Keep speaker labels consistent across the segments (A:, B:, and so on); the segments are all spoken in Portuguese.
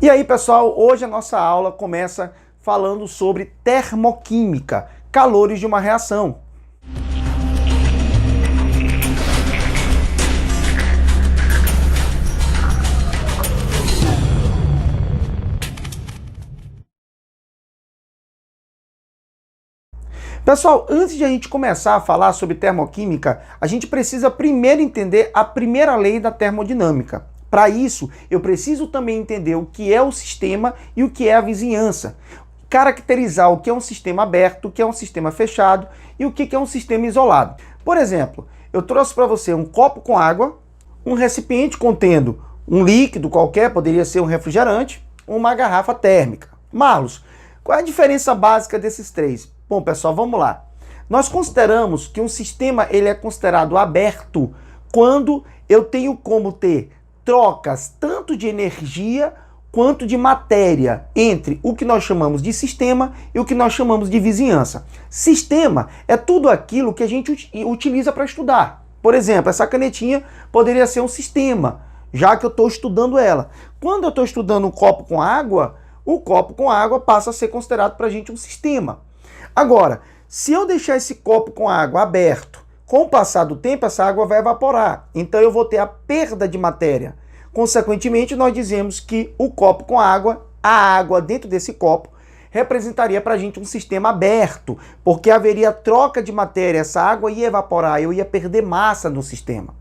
A: E aí, pessoal, hoje a nossa aula começa falando sobre termoquímica, calores de uma reação. Pessoal, antes de a gente começar a falar sobre termoquímica, a gente precisa primeiro entender a primeira lei da termodinâmica. Para isso, eu preciso também entender o que é o sistema e o que é a vizinhança. Caracterizar o que é um sistema aberto, o que é um sistema fechado e o que é um sistema isolado. Por exemplo, eu trouxe para você um copo com água, um recipiente contendo um líquido qualquer, poderia ser um refrigerante, uma garrafa térmica. Marlos, qual é a diferença básica desses três? Bom, pessoal, vamos lá. Nós consideramos que um sistema ele é considerado aberto quando eu tenho como ter trocas tanto de energia quanto de matéria entre o que nós chamamos de sistema e o que nós chamamos de vizinhança. Sistema é tudo aquilo que a gente utiliza para estudar. Por exemplo, essa canetinha poderia ser um sistema, já que eu estou estudando ela. Quando eu estou estudando um copo com água, o copo com água passa a ser considerado para a gente um sistema. Agora, se eu deixar esse copo com água aberto, com o passar do tempo, essa água vai evaporar. Então eu vou ter a perda de matéria. Consequentemente, nós dizemos que o copo com água, a água dentro desse copo, representaria para a gente um sistema aberto, porque haveria troca de matéria, essa água ia evaporar, eu ia perder massa no sistema.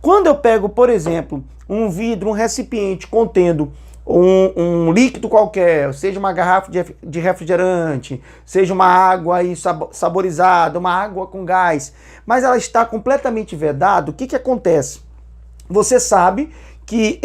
A: Quando eu pego, por exemplo, um vidro, um recipiente contendo um líquido qualquer, seja uma garrafa de refrigerante, seja uma água aí saborizada, uma água com gás, mas ela está completamente vedada, o que acontece? Você sabe que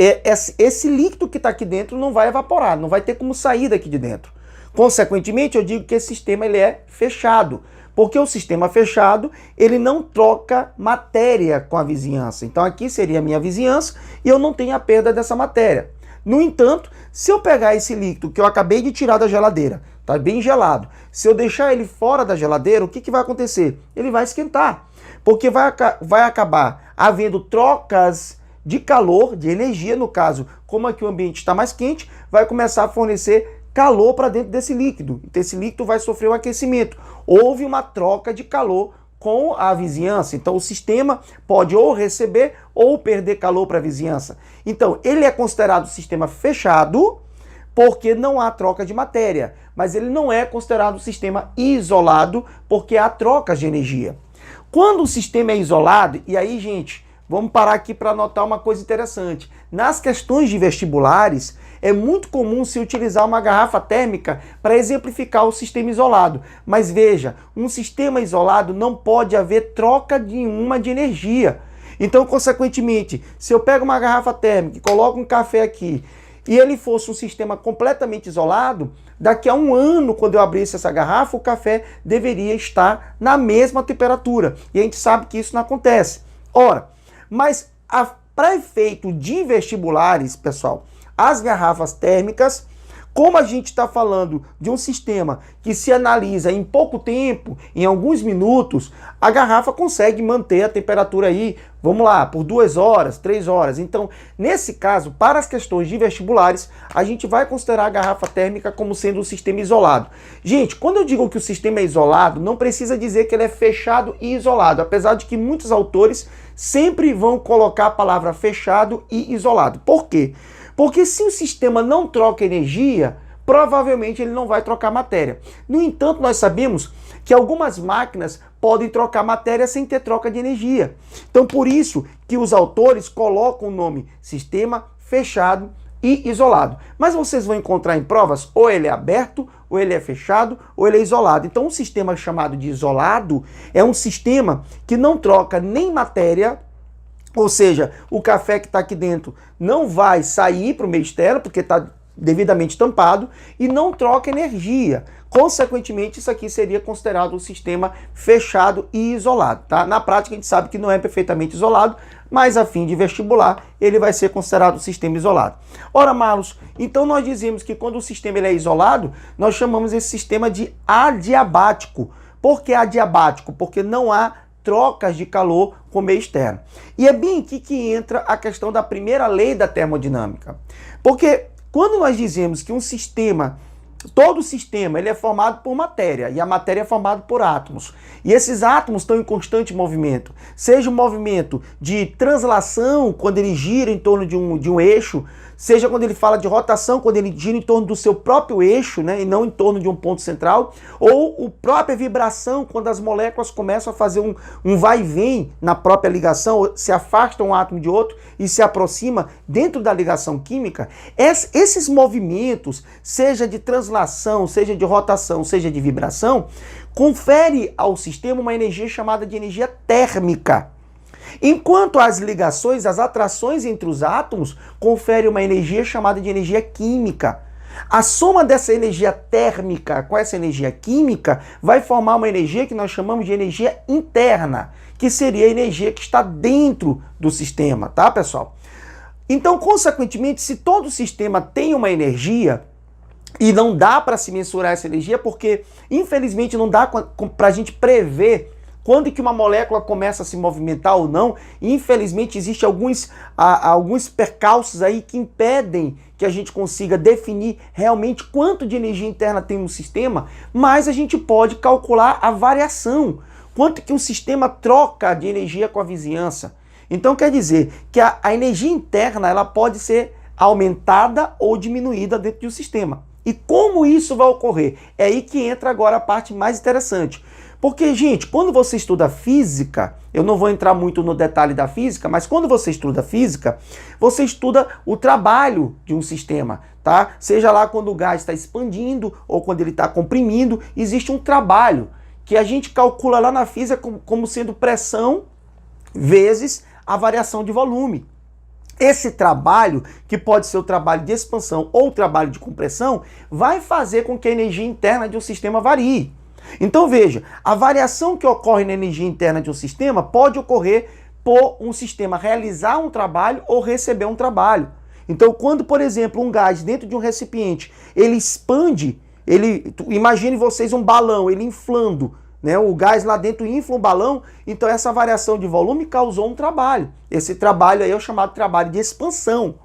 A: esse líquido que está aqui dentro não vai evaporar, não vai ter como sair daqui de dentro. Consequentemente, eu digo que esse sistema ele é fechado, porque o sistema fechado ele não troca matéria com a vizinhança. Então aqui seria a minha vizinhança e eu não tenho a perda dessa matéria. No entanto, se eu pegar esse líquido que eu acabei de tirar da geladeira, está bem gelado, se eu deixar ele fora da geladeira, o que vai acontecer? Ele vai esquentar, porque vai acabar havendo trocas de calor, de energia, no caso, como aqui o ambiente está mais quente, vai começar a fornecer calor para dentro desse líquido. Então esse líquido vai sofrer um aquecimento. Houve uma troca de calor com a vizinhança. Então o sistema pode ou receber ou perder calor para a vizinhança. Então ele é considerado sistema fechado porque não há troca de matéria, mas ele não é considerado sistema isolado porque há trocas de energia. Quando o sistema é isolado, e aí, gente, vamos parar aqui para notar uma coisa interessante. Nas questões de vestibulares, é muito comum se utilizar uma garrafa térmica para exemplificar o sistema isolado. Mas veja, um sistema isolado não pode haver troca nenhuma de energia. Então, consequentemente, se eu pego uma garrafa térmica e coloco um café aqui, e ele fosse um sistema completamente isolado, daqui a um ano, quando eu abrisse essa garrafa, o café deveria estar na mesma temperatura. E a gente sabe que isso não acontece. Ora, mas para efeito de vestibulares, pessoal, as garrafas térmicas, como a gente está falando de um sistema que se analisa em pouco tempo, em alguns minutos, a garrafa consegue manter a temperatura aí, vamos lá, por 2 horas, 3 horas. Então, nesse caso, para as questões de vestibulares, a gente vai considerar a garrafa térmica como sendo um sistema isolado. Gente, quando eu digo que o sistema é isolado, não precisa dizer que ele é fechado e isolado, apesar de que muitos autores sempre vão colocar a palavra fechado e isolado. Por quê? Porque se o sistema não troca energia, provavelmente ele não vai trocar matéria. No entanto, nós sabemos que algumas máquinas podem trocar matéria sem ter troca de energia. Então, por isso que os autores colocam o nome sistema fechado e isolado. Mas vocês vão encontrar em provas, ou ele é aberto, ou ele é fechado, ou ele é isolado. Então, um sistema chamado de isolado é um sistema que não troca nem matéria, ou seja, o café que está aqui dentro não vai sair para o meio externo, porque está devidamente tampado, e não troca energia. Consequentemente, isso aqui seria considerado um sistema fechado e isolado. Tá? Na prática, a gente sabe que não é perfeitamente isolado, mas a fim de vestibular, ele vai ser considerado um sistema isolado. Ora, Marlos, então nós dizemos que quando o sistema ele é isolado, nós chamamos esse sistema de adiabático. Por que adiabático? Porque não há trocas de calor com o meio externo. E é bem aqui que entra a questão da primeira lei da termodinâmica. Porque quando nós dizemos que um sistema, todo sistema, ele é formado por matéria, e a matéria é formada por átomos. E esses átomos estão em constante movimento. Seja um movimento de translação, quando ele gira em torno de um eixo, seja quando ele fala de rotação, quando ele gira em torno do seu próprio eixo, né, e não em torno de um ponto central, ou a própria vibração, quando as moléculas começam a fazer um vai e vem na própria ligação, se afasta um átomo de outro e se aproxima dentro da ligação química. Esses movimentos, seja de translação, seja de rotação, seja de vibração, confere ao sistema uma energia chamada de energia térmica. Enquanto as ligações, as atrações entre os átomos, conferem uma energia chamada de energia química. A soma dessa energia térmica com essa energia química vai formar uma energia que nós chamamos de energia interna, que seria a energia que está dentro do sistema, tá, pessoal? Então, consequentemente, se todo sistema tem uma energia, e não dá para se mensurar essa energia, porque, infelizmente, não dá para a gente prever quando que uma molécula começa a se movimentar ou não. Infelizmente, existem alguns percalços aí que impedem que a gente consiga definir realmente quanto de energia interna tem no sistema, mas a gente pode calcular a variação, quanto que o sistema troca de energia com a vizinhança. Então, quer dizer que a energia interna ela pode ser aumentada ou diminuída dentro de um sistema. E como isso vai ocorrer? É aí que entra agora a parte mais interessante. Porque, gente, quando você estuda física, eu não vou entrar muito no detalhe da física, mas quando você estuda física, você estuda o trabalho de um sistema, tá? Seja lá quando o gás está expandindo ou quando ele está comprimindo, existe um trabalho que a gente calcula lá na física como sendo pressão vezes a variação de volume. Esse trabalho, que pode ser o trabalho de expansão ou o trabalho de compressão, vai fazer com que a energia interna de um sistema varie. Então veja, a variação que ocorre na energia interna de um sistema pode ocorrer por um sistema realizar um trabalho ou receber um trabalho. Então quando, por exemplo, um gás dentro de um recipiente, ele expande, imagine vocês um balão, ele inflando, né? O gás lá dentro infla um balão, então essa variação de volume causou um trabalho. Esse trabalho aí é o chamado trabalho de expansão.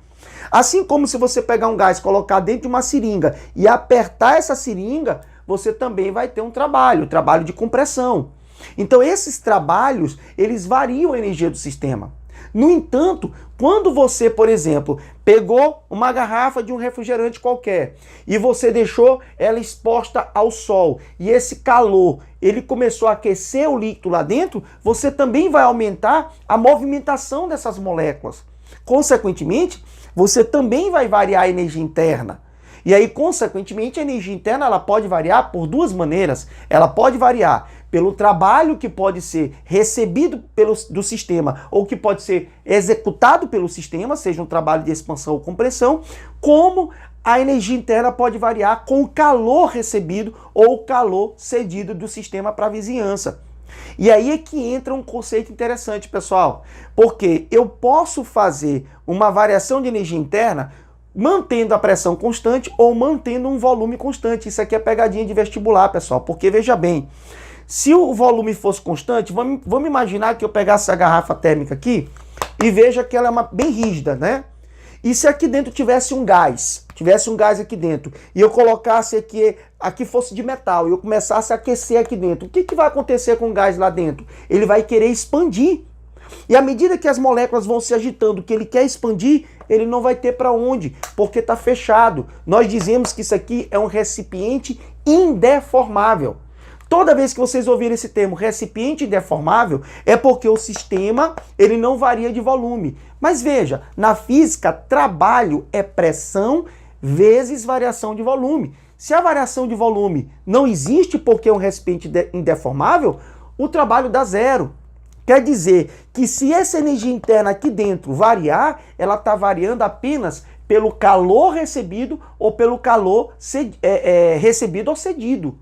A: Assim como se você pegar um gás, colocar dentro de uma seringa e apertar essa seringa, você também vai ter um trabalho de compressão. Então esses trabalhos, eles variam a energia do sistema. No entanto, quando você, por exemplo, pegou uma garrafa de um refrigerante qualquer e você deixou ela exposta ao sol e esse calor, ele começou a aquecer o líquido lá dentro, você também vai aumentar a movimentação dessas moléculas. Consequentemente, você também vai variar a energia interna. E aí, consequentemente, a energia interna ela pode variar por duas maneiras. Ela pode variar pelo trabalho que pode ser recebido do sistema ou que pode ser executado pelo sistema, seja um trabalho de expansão ou compressão, como a energia interna pode variar com o calor recebido ou o calor cedido do sistema para a vizinhança. E aí é que entra um conceito interessante, pessoal, porque eu posso fazer uma variação de energia interna mantendo a pressão constante ou mantendo um volume constante. Isso aqui é pegadinha de vestibular, pessoal, porque veja bem, se o volume fosse constante, vamos imaginar que eu pegasse a garrafa térmica aqui e veja que ela é bem rígida, né? E se aqui dentro tivesse um gás aqui dentro, e eu colocasse aqui fosse de metal, e eu começasse a aquecer aqui dentro, o que vai acontecer com o gás lá dentro? Ele vai querer expandir. E à medida que as moléculas vão se agitando, que ele quer expandir, ele não vai ter para onde, porque está fechado. Nós dizemos que isso aqui é um recipiente indeformável. Toda vez que vocês ouvirem esse termo recipiente indeformável, é porque o sistema ele não varia de volume. Mas veja, na física, trabalho é pressão vezes variação de volume. Se a variação de volume não existe porque é um recipiente indeformável, o trabalho dá zero. Quer dizer que se essa energia interna aqui dentro variar, ela está variando apenas pelo calor recebido ou pelo calor recebido ou cedido.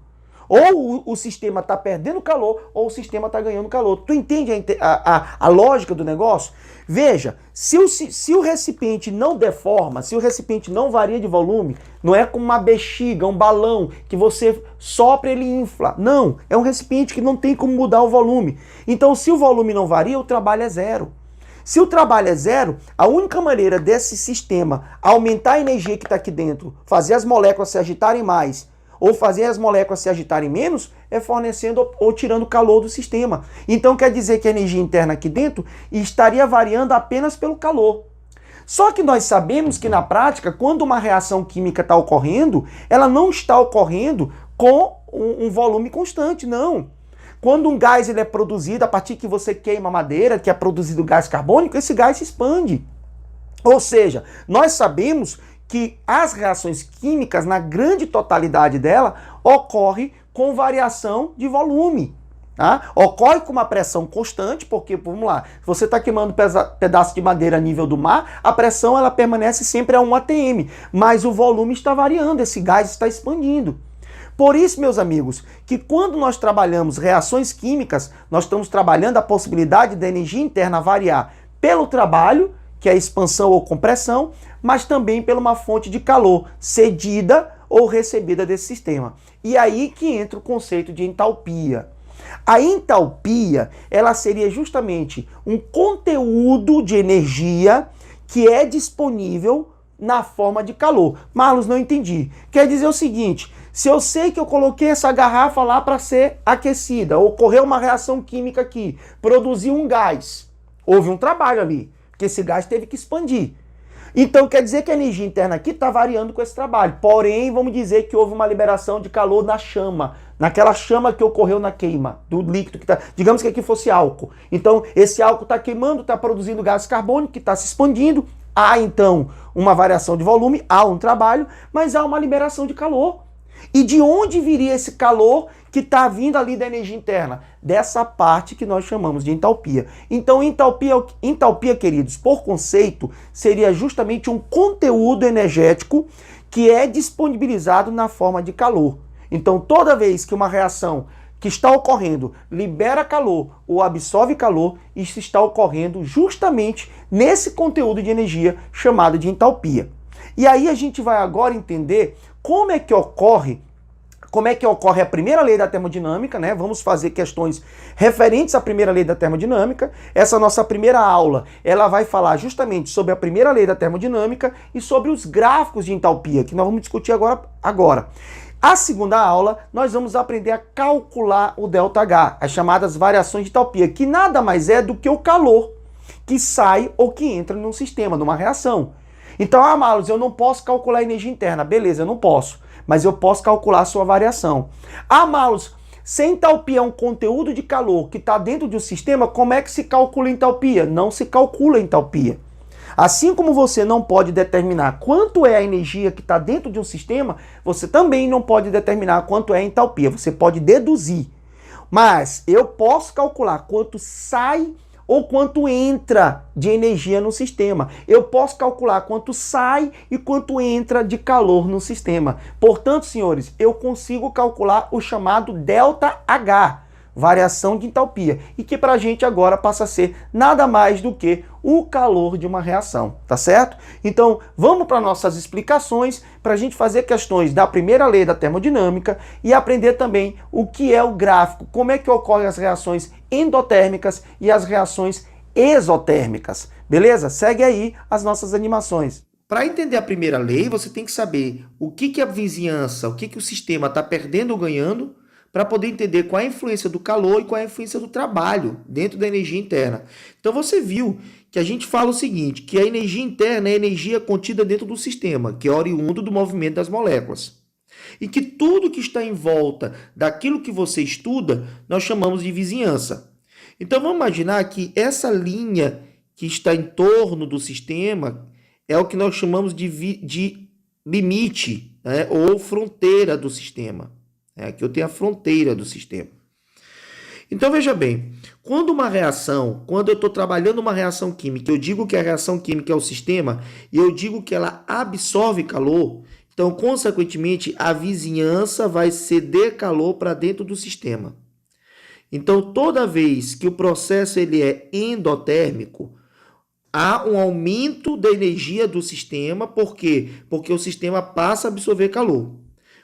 A: Ou o sistema está perdendo calor ou o sistema está ganhando calor. Tu entende a lógica do negócio? Veja, se o recipiente não deforma, se o recipiente não varia de volume, não é como uma bexiga, um balão que você sopra e ele infla. Não, é um recipiente que não tem como mudar o volume. Então, se o volume não varia, o trabalho é zero. Se o trabalho é zero, a única maneira desse sistema aumentar a energia que está aqui dentro, fazer as moléculas se agitarem mais, ou fazer as moléculas se agitarem menos, é fornecendo ou tirando calor do sistema. Então quer dizer que a energia interna aqui dentro estaria variando apenas pelo calor. Só que nós sabemos que na prática, quando uma reação química está ocorrendo, ela não está ocorrendo com um volume constante, não. Quando um gás ele é produzido, a partir que você queima madeira, que é produzido gás carbônico, esse gás se expande. Ou seja, nós sabemos que as reações químicas, na grande totalidade dela, ocorre com variação de volume. Tá? Ocorre com uma pressão constante, porque, vamos lá, se você está queimando pedaço de madeira a nível do mar, a pressão ela permanece sempre a 1 atm, mas o volume está variando, esse gás está expandindo. Por isso, meus amigos, que quando nós trabalhamos reações químicas, nós estamos trabalhando a possibilidade da energia interna variar pelo trabalho, que é a expansão ou compressão, mas também por uma fonte de calor cedida ou recebida desse sistema. E aí que entra o conceito de entalpia. A entalpia, ela seria justamente um conteúdo de energia que é disponível na forma de calor. Marlos, não entendi. Quer dizer o seguinte, se eu sei que eu coloquei essa garrafa lá para ser aquecida, ocorreu uma reação química aqui, produziu um gás, houve um trabalho ali, porque esse gás teve que expandir. Então quer dizer que a energia interna aqui está variando com esse trabalho. Porém, vamos dizer que houve uma liberação de calor na chama, naquela chama que ocorreu na queima do líquido que está. Digamos que aqui fosse álcool. Então esse álcool está queimando, está produzindo gás carbônico que está se expandindo. Há então uma variação de volume, há um trabalho, mas há uma liberação de calor. E de onde viria esse calor que está vindo ali da energia interna? Dessa parte que nós chamamos de entalpia. Então, entalpia, queridos, por conceito, seria justamente um conteúdo energético que é disponibilizado na forma de calor. Então, toda vez que uma reação que está ocorrendo libera calor ou absorve calor, isso está ocorrendo justamente nesse conteúdo de energia chamado de entalpia. E aí a gente vai agora entender como é que ocorre a primeira lei da termodinâmica, né? Vamos fazer questões referentes à primeira lei da termodinâmica. Essa nossa primeira aula, ela vai falar justamente sobre a primeira lei da termodinâmica e sobre os gráficos de entalpia, que nós vamos discutir agora. A segunda aula, nós vamos aprender a calcular o ΔH, as chamadas variações de entalpia, que nada mais é do que o calor que sai ou que entra num sistema, numa reação. Então, Marlos, eu não posso calcular a energia interna. Beleza, eu não posso, mas eu posso calcular a sua variação. Marlos, se entalpia é um conteúdo de calor que está dentro de um sistema, como é que se calcula a entalpia? Não se calcula a entalpia. Assim como você não pode determinar quanto é a energia que está dentro de um sistema, você também não pode determinar quanto é a entalpia. Você pode deduzir. Mas eu posso calcular quanto sai ou quanto entra de energia no sistema. Eu posso calcular quanto sai e quanto entra de calor no sistema. Portanto, senhores, eu consigo calcular o chamado ΔH, variação de entalpia, e que para a gente agora passa a ser nada mais do que o calor de uma reação, tá certo? Então, vamos para nossas explicações, para a gente fazer questões da primeira lei da termodinâmica e aprender também o que é o gráfico, como é que ocorrem as reações endotérmicas e as reações exotérmicas, beleza? Segue aí as nossas animações. Para entender a primeira lei, você tem que saber o que a vizinhança, o que o sistema está perdendo ou ganhando, para poder entender qual é a influência do calor e qual é a influência do trabalho dentro da energia interna. Então você viu que a gente fala o seguinte, que a energia interna é a energia contida dentro do sistema, que é oriundo do movimento das moléculas. E que tudo que está em volta daquilo que você estuda, nós chamamos de vizinhança. Então vamos imaginar que essa linha que está em torno do sistema é o que nós chamamos de limite, né, ou fronteira do sistema. Aqui eu tenho a fronteira do sistema. Então veja bem, quando eu estou trabalhando uma reação química, eu digo que a reação química é o sistema e eu digo que ela absorve calor, então consequentemente a vizinhança vai ceder calor para dentro do sistema. Então toda vez que o processo ele é endotérmico, há um aumento da energia do sistema, por quê? Porque o sistema passa a absorver calor.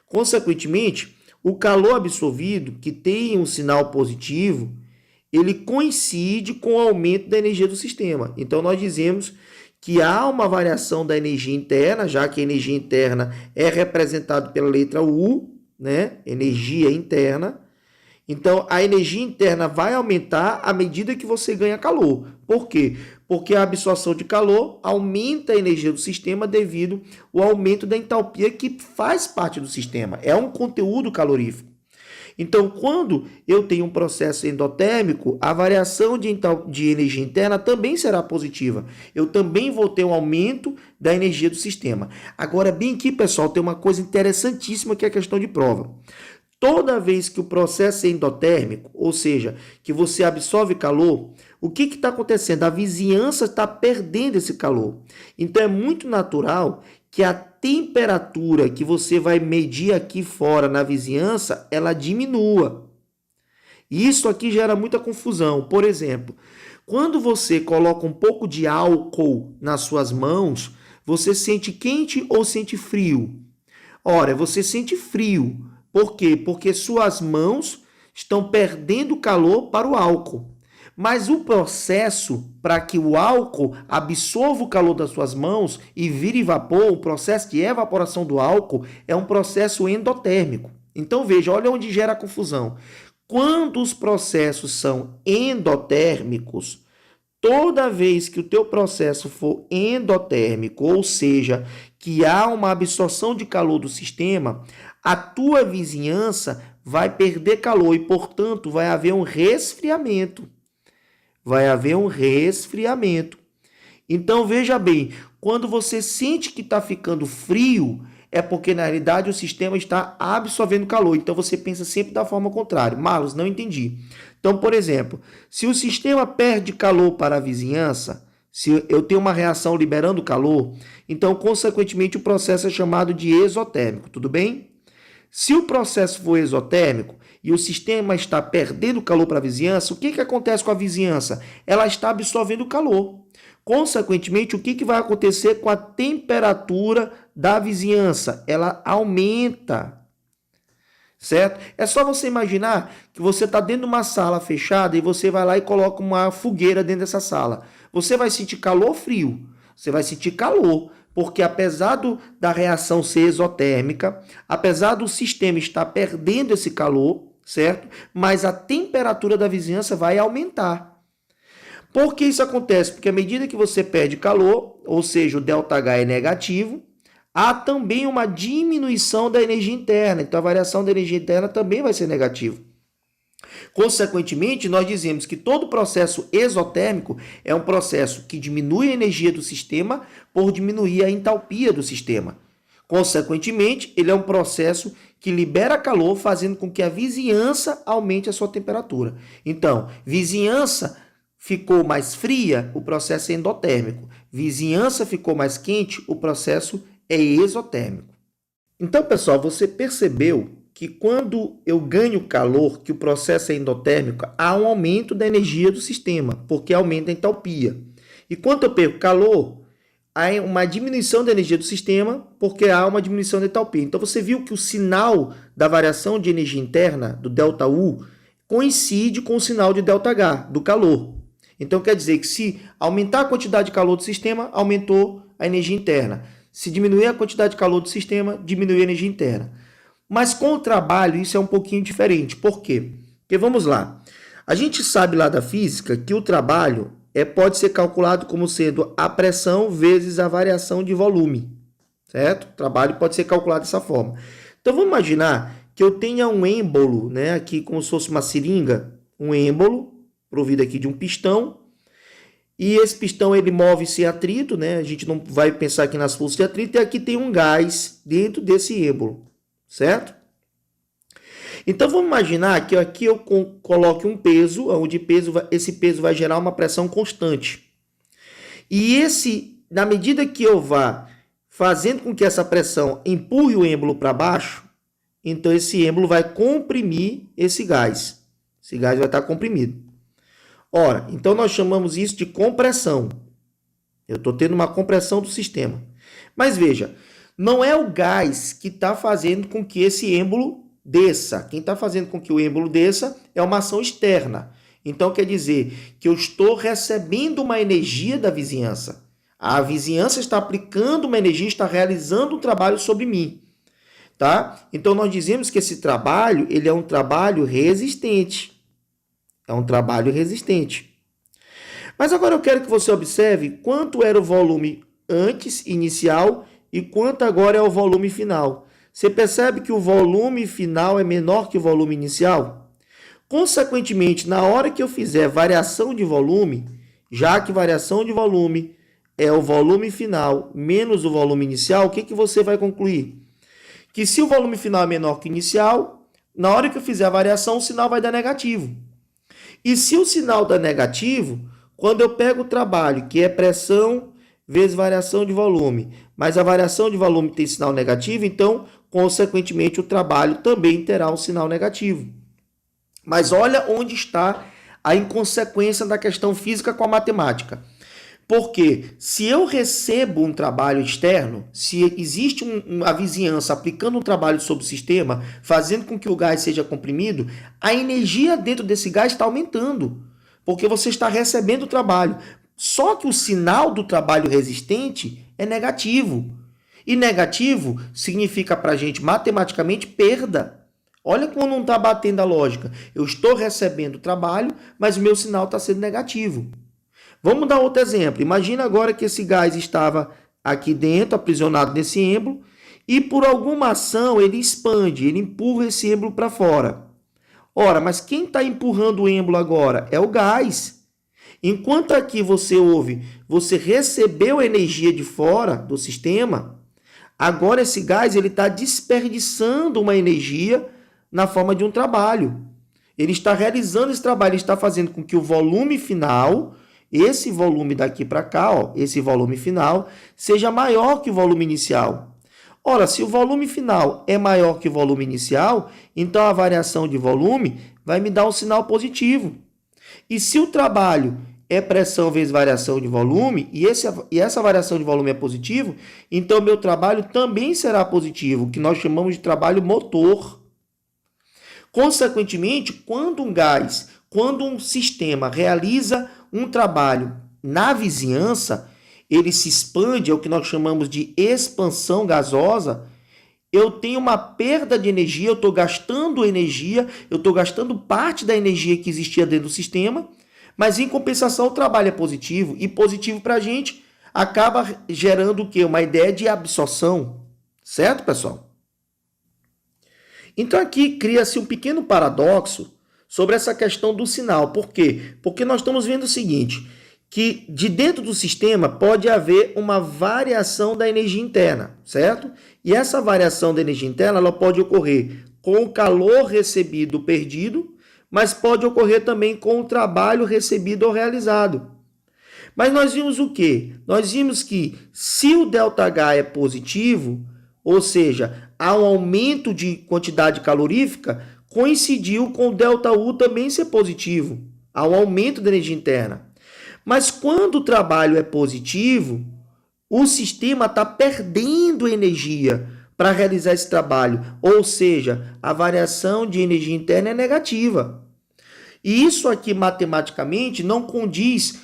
A: Consequentemente, o calor absorvido, que tem um sinal positivo, ele coincide com o aumento da energia do sistema. Então, nós dizemos que há uma variação da energia interna, já que a energia interna é representada pela letra U, né? Energia interna. Então, a energia interna vai aumentar à medida que você ganha calor. Por quê? Porque a absorção de calor aumenta a energia do sistema devido ao aumento da entalpia que faz parte do sistema. É um conteúdo calorífico. Então, quando eu tenho um processo endotérmico, a variação de energia interna também será positiva. Eu também vou ter um aumento da energia do sistema. Agora, bem aqui, pessoal, tem uma coisa interessantíssima que é a questão de prova. Toda vez que o processo é endotérmico, ou seja, que você absorve calor, o que está acontecendo? A vizinhança está perdendo esse calor. Então, é muito natural que a temperatura que você vai medir aqui fora na vizinhança, ela diminua. Isso aqui gera muita confusão. Por exemplo, quando você coloca um pouco de álcool nas suas mãos, você sente quente ou sente frio? Ora, você sente frio. Por quê? Porque suas mãos estão perdendo calor para o álcool. Mas o processo para que o álcool absorva o calor das suas mãos e vire vapor, o processo de evaporação do álcool, é um processo endotérmico. Então veja, olha onde gera a confusão. Quando os processos são endotérmicos, toda vez que o teu processo for endotérmico, ou seja, que há uma absorção de calor do sistema, a tua vizinhança vai perder calor e, portanto, vai haver um resfriamento. Vai haver um resfriamento. Então, veja bem, quando você sente que está ficando frio, é porque, na realidade, o sistema está absorvendo calor. Então, você pensa sempre da forma contrária. Marlos, não entendi. Então, por exemplo, se o sistema perde calor para a vizinhança, se eu tenho uma reação liberando calor, então, consequentemente, o processo é chamado de exotérmico, tudo bem? Se o processo for exotérmico e o sistema está perdendo calor para a vizinhança, o que acontece com a vizinhança? Ela está absorvendo calor. Consequentemente, o que vai acontecer com a temperatura da vizinhança? Ela aumenta. Certo? É só você imaginar que você está dentro de uma sala fechada e você vai lá e coloca uma fogueira dentro dessa sala. Você vai sentir calor ou frio? Você vai sentir calor, porque apesar da reação ser exotérmica, apesar do sistema estar perdendo esse calor, certo? Mas a temperatura da vizinhança vai aumentar. Por que isso acontece? Porque à medida que você perde calor, ou seja, o ΔH é negativo, há também uma diminuição da energia interna. Então, a variação da energia interna também vai ser negativa. Consequentemente, nós dizemos que todo processo exotérmico é um processo que diminui a energia do sistema por diminuir a entalpia do sistema. Consequentemente, ele é um processo que libera calor, fazendo com que a vizinhança aumente a sua temperatura. Então, vizinhança ficou mais fria, o processo é endotérmico. Vizinhança ficou mais quente, o processo é exotérmico. Então, pessoal, você percebeu que quando eu ganho calor, que o processo é endotérmico, há um aumento da energia do sistema, porque aumenta a entalpia. E quando eu perco calor, há uma diminuição da energia do sistema, porque há uma diminuição da entalpia. Então, você viu que o sinal da variação de energia interna, do ΔU, coincide com o sinal de ΔH, do calor. Então, quer dizer que se aumentar a quantidade de calor do sistema, aumentou a energia interna. Se diminuir a quantidade de calor do sistema, diminui a energia interna. Mas com o trabalho isso é um pouquinho diferente. Por quê? Porque vamos lá. A gente sabe lá da física que o trabalho pode ser calculado como sendo a pressão vezes a variação de volume. Certo? O trabalho pode ser calculado dessa forma. Então vamos imaginar que eu tenha um êmbolo, né, aqui como se fosse uma seringa, um êmbolo provido aqui de um pistão. E esse pistão ele move sem atrito, né? A gente não vai pensar aqui nas forças de atrito, e aqui tem um gás dentro desse êmbolo. Certo? Então vamos imaginar que aqui eu coloque um peso, onde esse peso vai gerar uma pressão constante. E na medida que eu vá fazendo com que essa pressão empurre o êmbolo para baixo, então esse êmbolo vai comprimir esse gás. Esse gás vai estar comprimido. Ora, então nós chamamos isso de compressão. Eu estou tendo uma compressão do sistema. Mas veja, não é o gás que está fazendo com que esse êmbolo desça. Quem está fazendo com que o êmbolo desça é uma ação externa. Então quer dizer que eu estou recebendo uma energia da vizinhança. A vizinhança está aplicando uma energia, está realizando um trabalho sobre mim. Tá? Então nós dizemos que esse trabalho, ele é um trabalho resistente. É um trabalho resistente. Mas agora eu quero que você observe quanto era o volume antes, inicial, e quanto agora é o volume final. Você percebe que o volume final é menor que o volume inicial? Consequentemente, na hora que eu fizer variação de volume, já que variação de volume é o volume final menos o volume inicial, o que você vai concluir? Que se o volume final é menor que o inicial, na hora que eu fizer a variação, o sinal vai dar negativo. E se o sinal dá negativo, quando eu pego o trabalho, que é pressão vezes variação de volume, mas a variação de volume tem sinal negativo, então, consequentemente, o trabalho também terá um sinal negativo. Mas olha onde está a inconsequência da questão física com a matemática. Porque se eu recebo um trabalho externo, se existe a vizinhança aplicando um trabalho sobre o sistema, fazendo com que o gás seja comprimido, a energia dentro desse gás está aumentando, porque você está recebendo o trabalho. Só que o sinal do trabalho resistente é negativo. E negativo significa para a gente, matematicamente, perda. Olha como não está batendo a lógica. Eu estou recebendo o trabalho, mas o meu sinal está sendo negativo. Vamos dar outro exemplo. Imagina agora que esse gás estava aqui dentro, aprisionado nesse êmbolo, e por alguma ação ele expande, ele empurra esse êmbolo para fora. Ora, mas quem está empurrando o êmbolo agora? É o gás. Enquanto aqui você recebeu energia de fora do sistema, agora esse gás está desperdiçando uma energia na forma de um trabalho. Ele está realizando esse trabalho, ele está fazendo com que o volume final, esse volume daqui para cá, ó, esse volume final, seja maior que o volume inicial. Ora, se o volume final é maior que o volume inicial, então a variação de volume vai me dar um sinal positivo. E se o trabalho é pressão vezes variação de volume, e essa variação de volume é positivo, então meu trabalho também será positivo, que nós chamamos de trabalho motor. Consequentemente, quando um sistema realiza um trabalho na vizinhança, ele se expande, é o que nós chamamos de expansão gasosa, eu tenho uma perda de energia, eu estou gastando energia, eu estou gastando parte da energia que existia dentro do sistema, mas em compensação o trabalho é positivo, e positivo para a gente acaba gerando o quê? Uma ideia de absorção, certo, pessoal? Então aqui cria-se um pequeno paradoxo sobre essa questão do sinal. Por quê? Porque nós estamos vendo o seguinte, que de dentro do sistema pode haver uma variação da energia interna, certo? E essa variação da energia interna ela pode ocorrer com o calor recebido perdido, mas pode ocorrer também com o trabalho recebido ou realizado. Mas nós vimos o quê? Nós vimos que se o ΔH é positivo, ou seja, há um aumento de quantidade calorífica, coincidiu com o ΔU também ser positivo, há um aumento da energia interna. Mas quando o trabalho é positivo, o sistema está perdendo energia para realizar esse trabalho. Ou seja, a variação de energia interna é negativa. E isso aqui, matematicamente, não condiz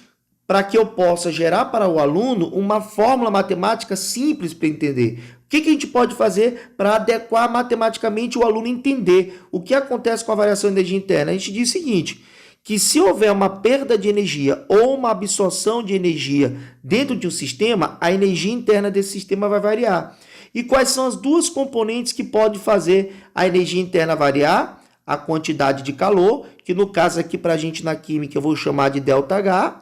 A: para que eu possa gerar para o aluno uma fórmula matemática simples para entender. O que a gente pode fazer para adequar matematicamente o aluno entender o que acontece com a variação de energia interna? A gente diz o seguinte, que se houver uma perda de energia ou uma absorção de energia dentro de um sistema, a energia interna desse sistema vai variar. E quais são as duas componentes que podem fazer a energia interna variar? A quantidade de calor, que no caso aqui para a gente na química eu vou chamar de ΔH,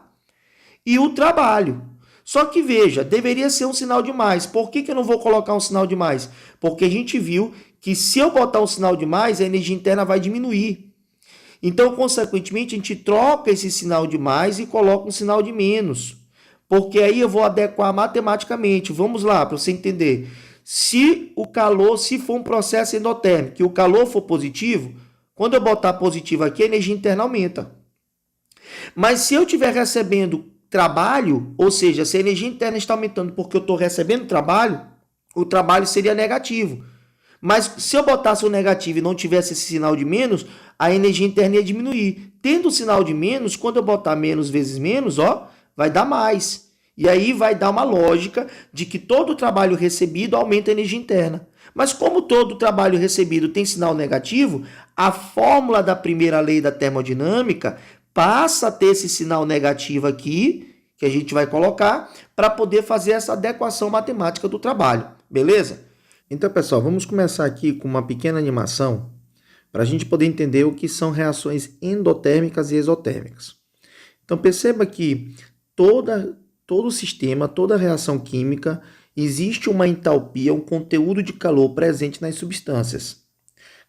A: e o trabalho. Só que veja, deveria ser um sinal de mais. Por que eu não vou colocar um sinal de mais? Porque a gente viu que se eu botar um sinal de mais, a energia interna vai diminuir. Então, consequentemente, a gente troca esse sinal de mais e coloca um sinal de menos. Porque aí eu vou adequar matematicamente. Vamos lá, para você entender. Se for um processo endotérmico, e o calor for positivo, quando eu botar positivo aqui, a energia interna aumenta. Mas se eu estiver recebendo trabalho, ou seja, se a energia interna está aumentando porque eu estou recebendo trabalho, o trabalho seria negativo. Mas se eu botasse o negativo e não tivesse esse sinal de menos, a energia interna ia diminuir. Tendo o sinal de menos, quando eu botar menos vezes menos, ó, vai dar mais. E aí vai dar uma lógica de que todo o trabalho recebido aumenta a energia interna. Mas como todo trabalho recebido tem sinal negativo, a fórmula da primeira lei da termodinâmica passa a ter esse sinal negativo aqui, que a gente vai colocar, para poder fazer essa adequação matemática do trabalho. Beleza? Então, pessoal, vamos começar aqui com uma pequena animação para a gente poder entender o que são reações endotérmicas e exotérmicas. Então, perceba que todo sistema, toda reação química, existe uma entalpia, um conteúdo de calor presente nas substâncias.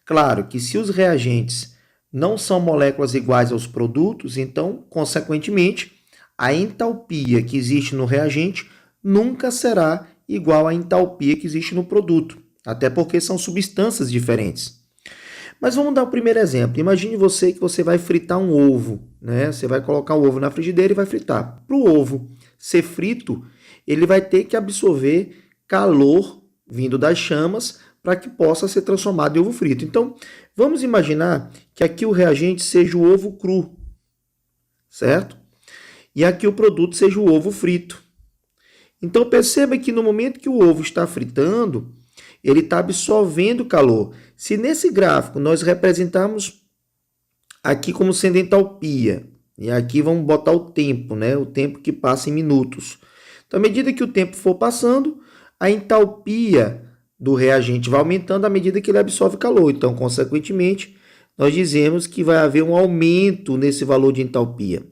A: Claro que se os reagentes não são moléculas iguais aos produtos, então, consequentemente, a entalpia que existe no reagente nunca será igual à entalpia que existe no produto, até porque são substâncias diferentes. Mas vamos dar o primeiro exemplo. Imagine que você vai fritar um ovo, né? Você vai colocar o ovo na frigideira e vai fritar. Para o ovo ser frito, ele vai ter que absorver calor vindo das chamas para que possa ser transformado em ovo frito. Então, vamos imaginar que aqui o reagente seja o ovo cru, certo? E aqui o produto seja o ovo frito. Então, perceba que no momento que o ovo está fritando, ele está absorvendo calor. Se nesse gráfico nós representarmos aqui como sendo entalpia, e aqui vamos botar o tempo, né? O tempo que passa em minutos. Então, à medida que o tempo for passando, a entalpia do reagente vai aumentando à medida que ele absorve calor. Então, consequentemente, nós dizemos que vai haver um aumento nesse valor de entalpia.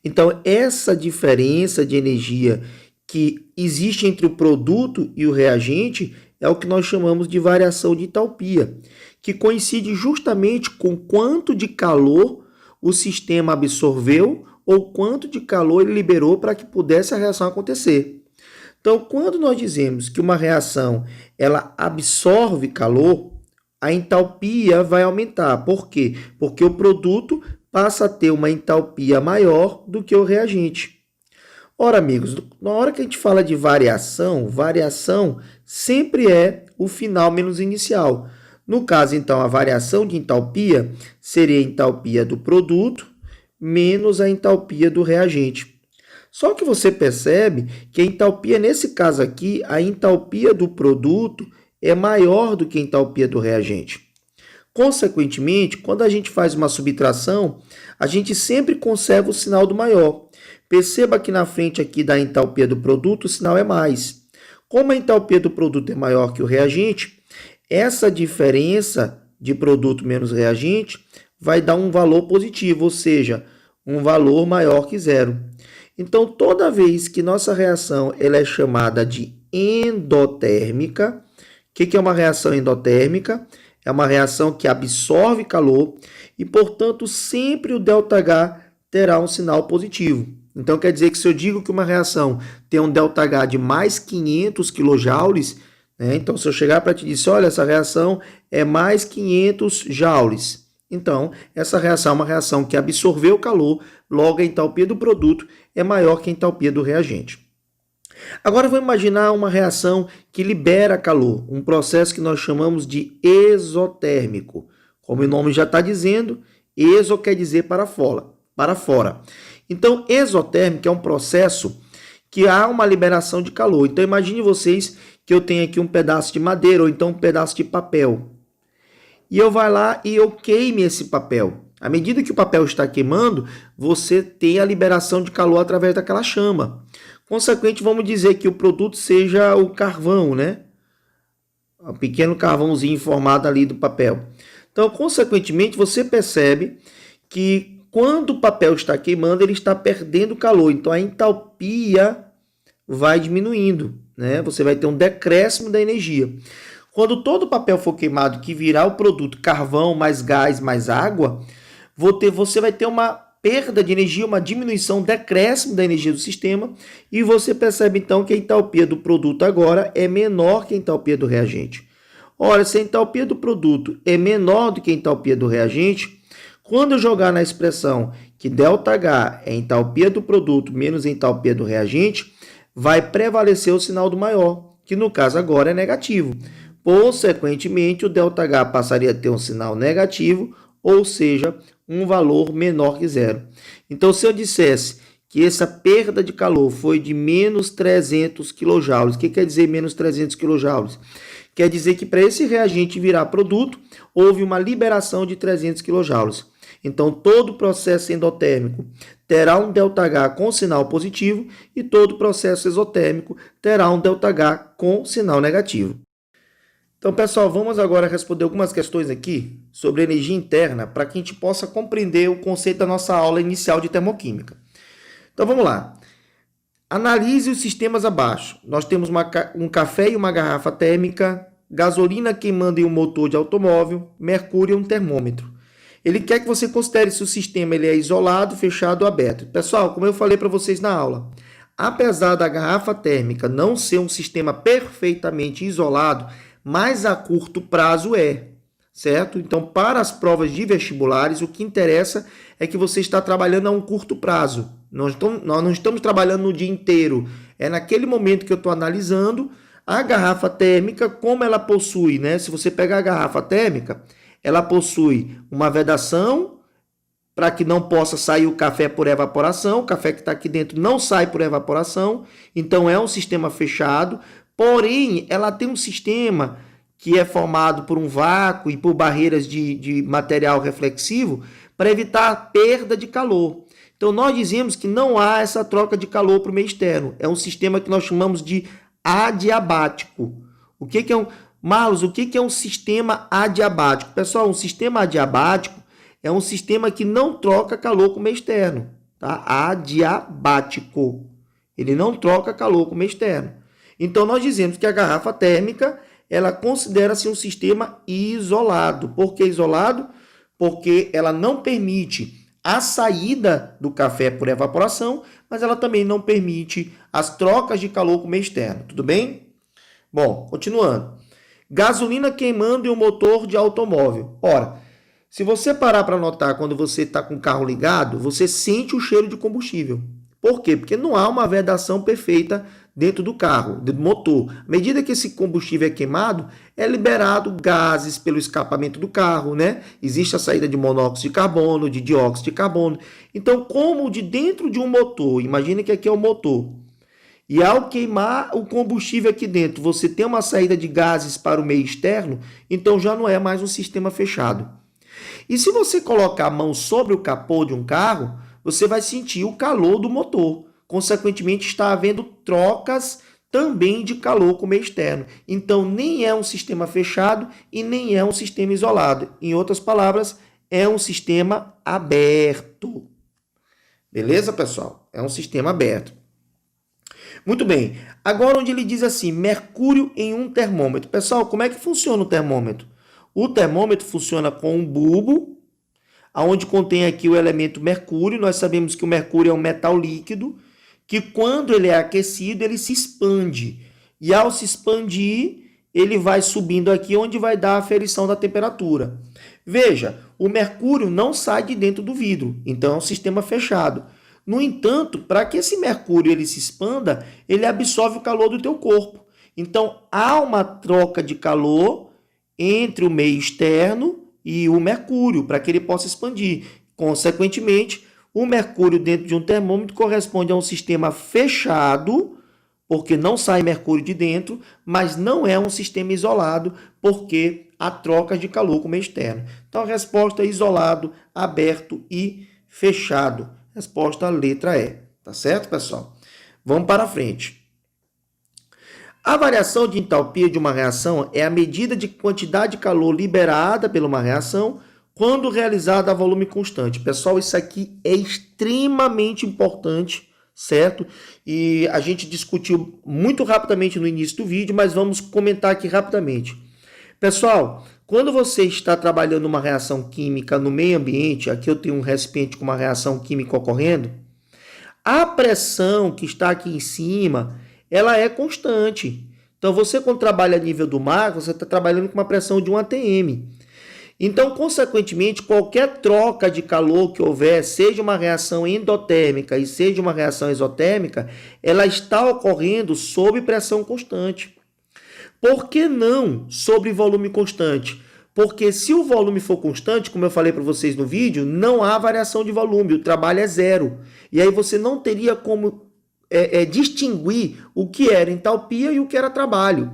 A: Então, essa diferença de energia que existe entre o produto e o reagente é o que nós chamamos de variação de entalpia, que coincide justamente com quanto de calor o sistema absorveu ou quanto de calor ele liberou para que pudesse a reação acontecer. Então, quando nós dizemos que uma reação ela absorve calor, a entalpia vai aumentar. Por quê? Porque o produto passa a ter uma entalpia maior do que o reagente. Ora, amigos, na hora que a gente fala de variação sempre é o final menos inicial. No caso, então, a variação de entalpia seria a entalpia do produto menos a entalpia do reagente. Só que você percebe que a entalpia, nesse caso aqui, a entalpia do produto é maior do que a entalpia do reagente. Consequentemente, quando a gente faz uma subtração, a gente sempre conserva o sinal do maior. Perceba que na frente aqui da entalpia do produto, o sinal é mais. Como a entalpia do produto é maior que o reagente, essa diferença de produto menos reagente vai dar um valor positivo, ou seja, um valor maior que zero. Então, toda vez que nossa reação ela é chamada de endotérmica, o que é uma reação endotérmica? É uma reação que absorve calor e, portanto, sempre o ΔH terá um sinal positivo. Então, quer dizer que se eu digo que uma reação tem um ΔH de mais 500 kJ, né? Então, se eu chegar para te dizer, olha, essa reação é mais 500 joules. Então, essa reação é uma reação que absorveu calor, logo a entalpia do produto é maior que a entalpia do reagente. Agora, vamos imaginar uma reação que libera calor, um processo que nós chamamos de exotérmico. Como o nome já está dizendo, exo quer dizer para fora. Então, exotérmico é um processo que há uma liberação de calor. Então, imagine vocês que eu tenho aqui um pedaço de madeira ou então um pedaço de papel. E eu vou lá e eu queime esse papel. À medida que o papel está queimando, você tem a liberação de calor através daquela chama. Consequente, vamos dizer que o produto seja o carvão, né? Um pequeno carvãozinho formado ali do papel. Então, consequentemente, você percebe que quando o papel está queimando, ele está perdendo calor. Então, a entalpia vai diminuindo, né? Você vai ter um decréscimo da energia. Quando todo o papel for queimado, que virar o produto carvão, mais gás, mais água, você vai ter uma perda de energia, uma diminuição, um decréscimo da energia do sistema, e você percebe então que a entalpia do produto agora é menor que a entalpia do reagente. Ora, se a entalpia do produto é menor do que a entalpia do reagente, quando eu jogar na expressão que ΔH é a entalpia do produto menos a entalpia do reagente, vai prevalecer o sinal do maior, que no caso agora é negativo. Consequentemente, o ΔH passaria a ter um sinal negativo, ou seja, um valor menor que zero. Então, se eu dissesse que essa perda de calor foi de menos 300 kJ, o que quer dizer menos 300 kJ? Quer dizer que para esse reagente virar produto, houve uma liberação de 300 kJ. Então, todo processo endotérmico terá um ΔH com sinal positivo e todo processo exotérmico terá um ΔH com sinal negativo. Então, pessoal, vamos agora responder algumas questões aqui sobre energia interna para que a gente possa compreender o conceito da nossa aula inicial de termoquímica. Então, vamos lá. Analise os sistemas abaixo. Nós temos um café e uma garrafa térmica, gasolina queimando em um motor de automóvel, mercúrio e um termômetro. Ele quer que você considere se o sistema ele é isolado, fechado ou aberto. Pessoal, como eu falei para vocês na aula, apesar da garrafa térmica não ser um sistema perfeitamente isolado, mas a curto prazo é, certo? Então, para as provas de vestibulares, o que interessa é que você está trabalhando a um curto prazo. Nós não estamos trabalhando no dia inteiro. É naquele momento que eu estou analisando a garrafa térmica, como ela possui, né? Se você pegar a garrafa térmica, ela possui uma vedação para que não possa sair o café por evaporação. O café que está aqui dentro não sai por evaporação. Então, é um sistema fechado. Porém, ela tem um sistema que é formado por um vácuo e por barreiras de material reflexivo para evitar a perda de calor. Então, nós dizemos que não há essa troca de calor para o meio externo. É um sistema que nós chamamos de adiabático. O que é Marlos, o que é um sistema adiabático? Pessoal, um sistema adiabático é um sistema que não troca calor com o meio externo. Tá? Adiabático. Ele não troca calor com o meio externo. Então, nós dizemos que a garrafa térmica, ela considera-se um sistema isolado. Por que isolado? Porque ela não permite a saída do café por evaporação, mas ela também não permite as trocas de calor com o meio externo. Tudo bem? Bom, continuando. Gasolina queimando em um motor de automóvel. Ora, se você parar para notar quando você está com o carro ligado, você sente o cheiro de combustível. Por quê? Porque não há uma vedação perfeita dentro do carro, do motor. À medida que esse combustível é queimado, é liberado gases pelo escapamento do carro, né? Existe a saída de monóxido de carbono, de dióxido de carbono. Então, como de dentro de um motor, imagina que aqui é o motor, e ao queimar o combustível aqui dentro, você tem uma saída de gases para o meio externo, então já não é mais um sistema fechado. E se você colocar a mão sobre o capô de um carro, você vai sentir o calor do motor. Consequentemente, está havendo trocas também de calor com o meio externo. Então, nem é um sistema fechado e nem é um sistema isolado. Em outras palavras, é um sistema aberto. Beleza, pessoal? É um sistema aberto. Muito bem. Agora, onde ele diz assim, mercúrio em um termômetro. Pessoal, como é que funciona o termômetro? O termômetro funciona com um bulbo, onde contém aqui o elemento mercúrio. Nós sabemos que o mercúrio é um metal líquido, que quando ele é aquecido, ele se expande. E ao se expandir, ele vai subindo aqui, onde vai dar a aferição da temperatura. Veja, o mercúrio não sai de dentro do vidro, então é um sistema fechado. No entanto, para que esse mercúrio ele se expanda, ele absorve o calor do teu corpo. Então, há uma troca de calor entre o meio externo e o mercúrio, para que ele possa expandir. Consequentemente, o mercúrio dentro de um termômetro corresponde a um sistema fechado, porque não sai mercúrio de dentro, mas não é um sistema isolado, porque há troca de calor com o meio externo. Então, a resposta é isolado, aberto e fechado. Resposta letra E. Tá certo, pessoal? Vamos para frente. A variação de entalpia de uma reação é a medida de quantidade de calor liberada por uma reação quando realizada a volume constante. Pessoal, isso aqui é extremamente importante, certo? E a gente discutiu muito rapidamente no início do vídeo, mas vamos comentar aqui rapidamente. Pessoal, quando você está trabalhando uma reação química no meio ambiente, aqui eu tenho um recipiente com uma reação química ocorrendo, a pressão que está aqui em cima, ela é constante. Então, você quando trabalha a nível do mar, você está trabalhando com uma pressão de 1 atm. Então, consequentemente, qualquer troca de calor que houver, seja uma reação endotérmica e seja uma reação exotérmica, ela está ocorrendo sob pressão constante. Por que não sobre volume constante? Porque se o volume for constante, como eu falei para vocês no vídeo, não há variação de volume, o trabalho é zero. E aí você não teria como distinguir o que era entalpia e o que era trabalho.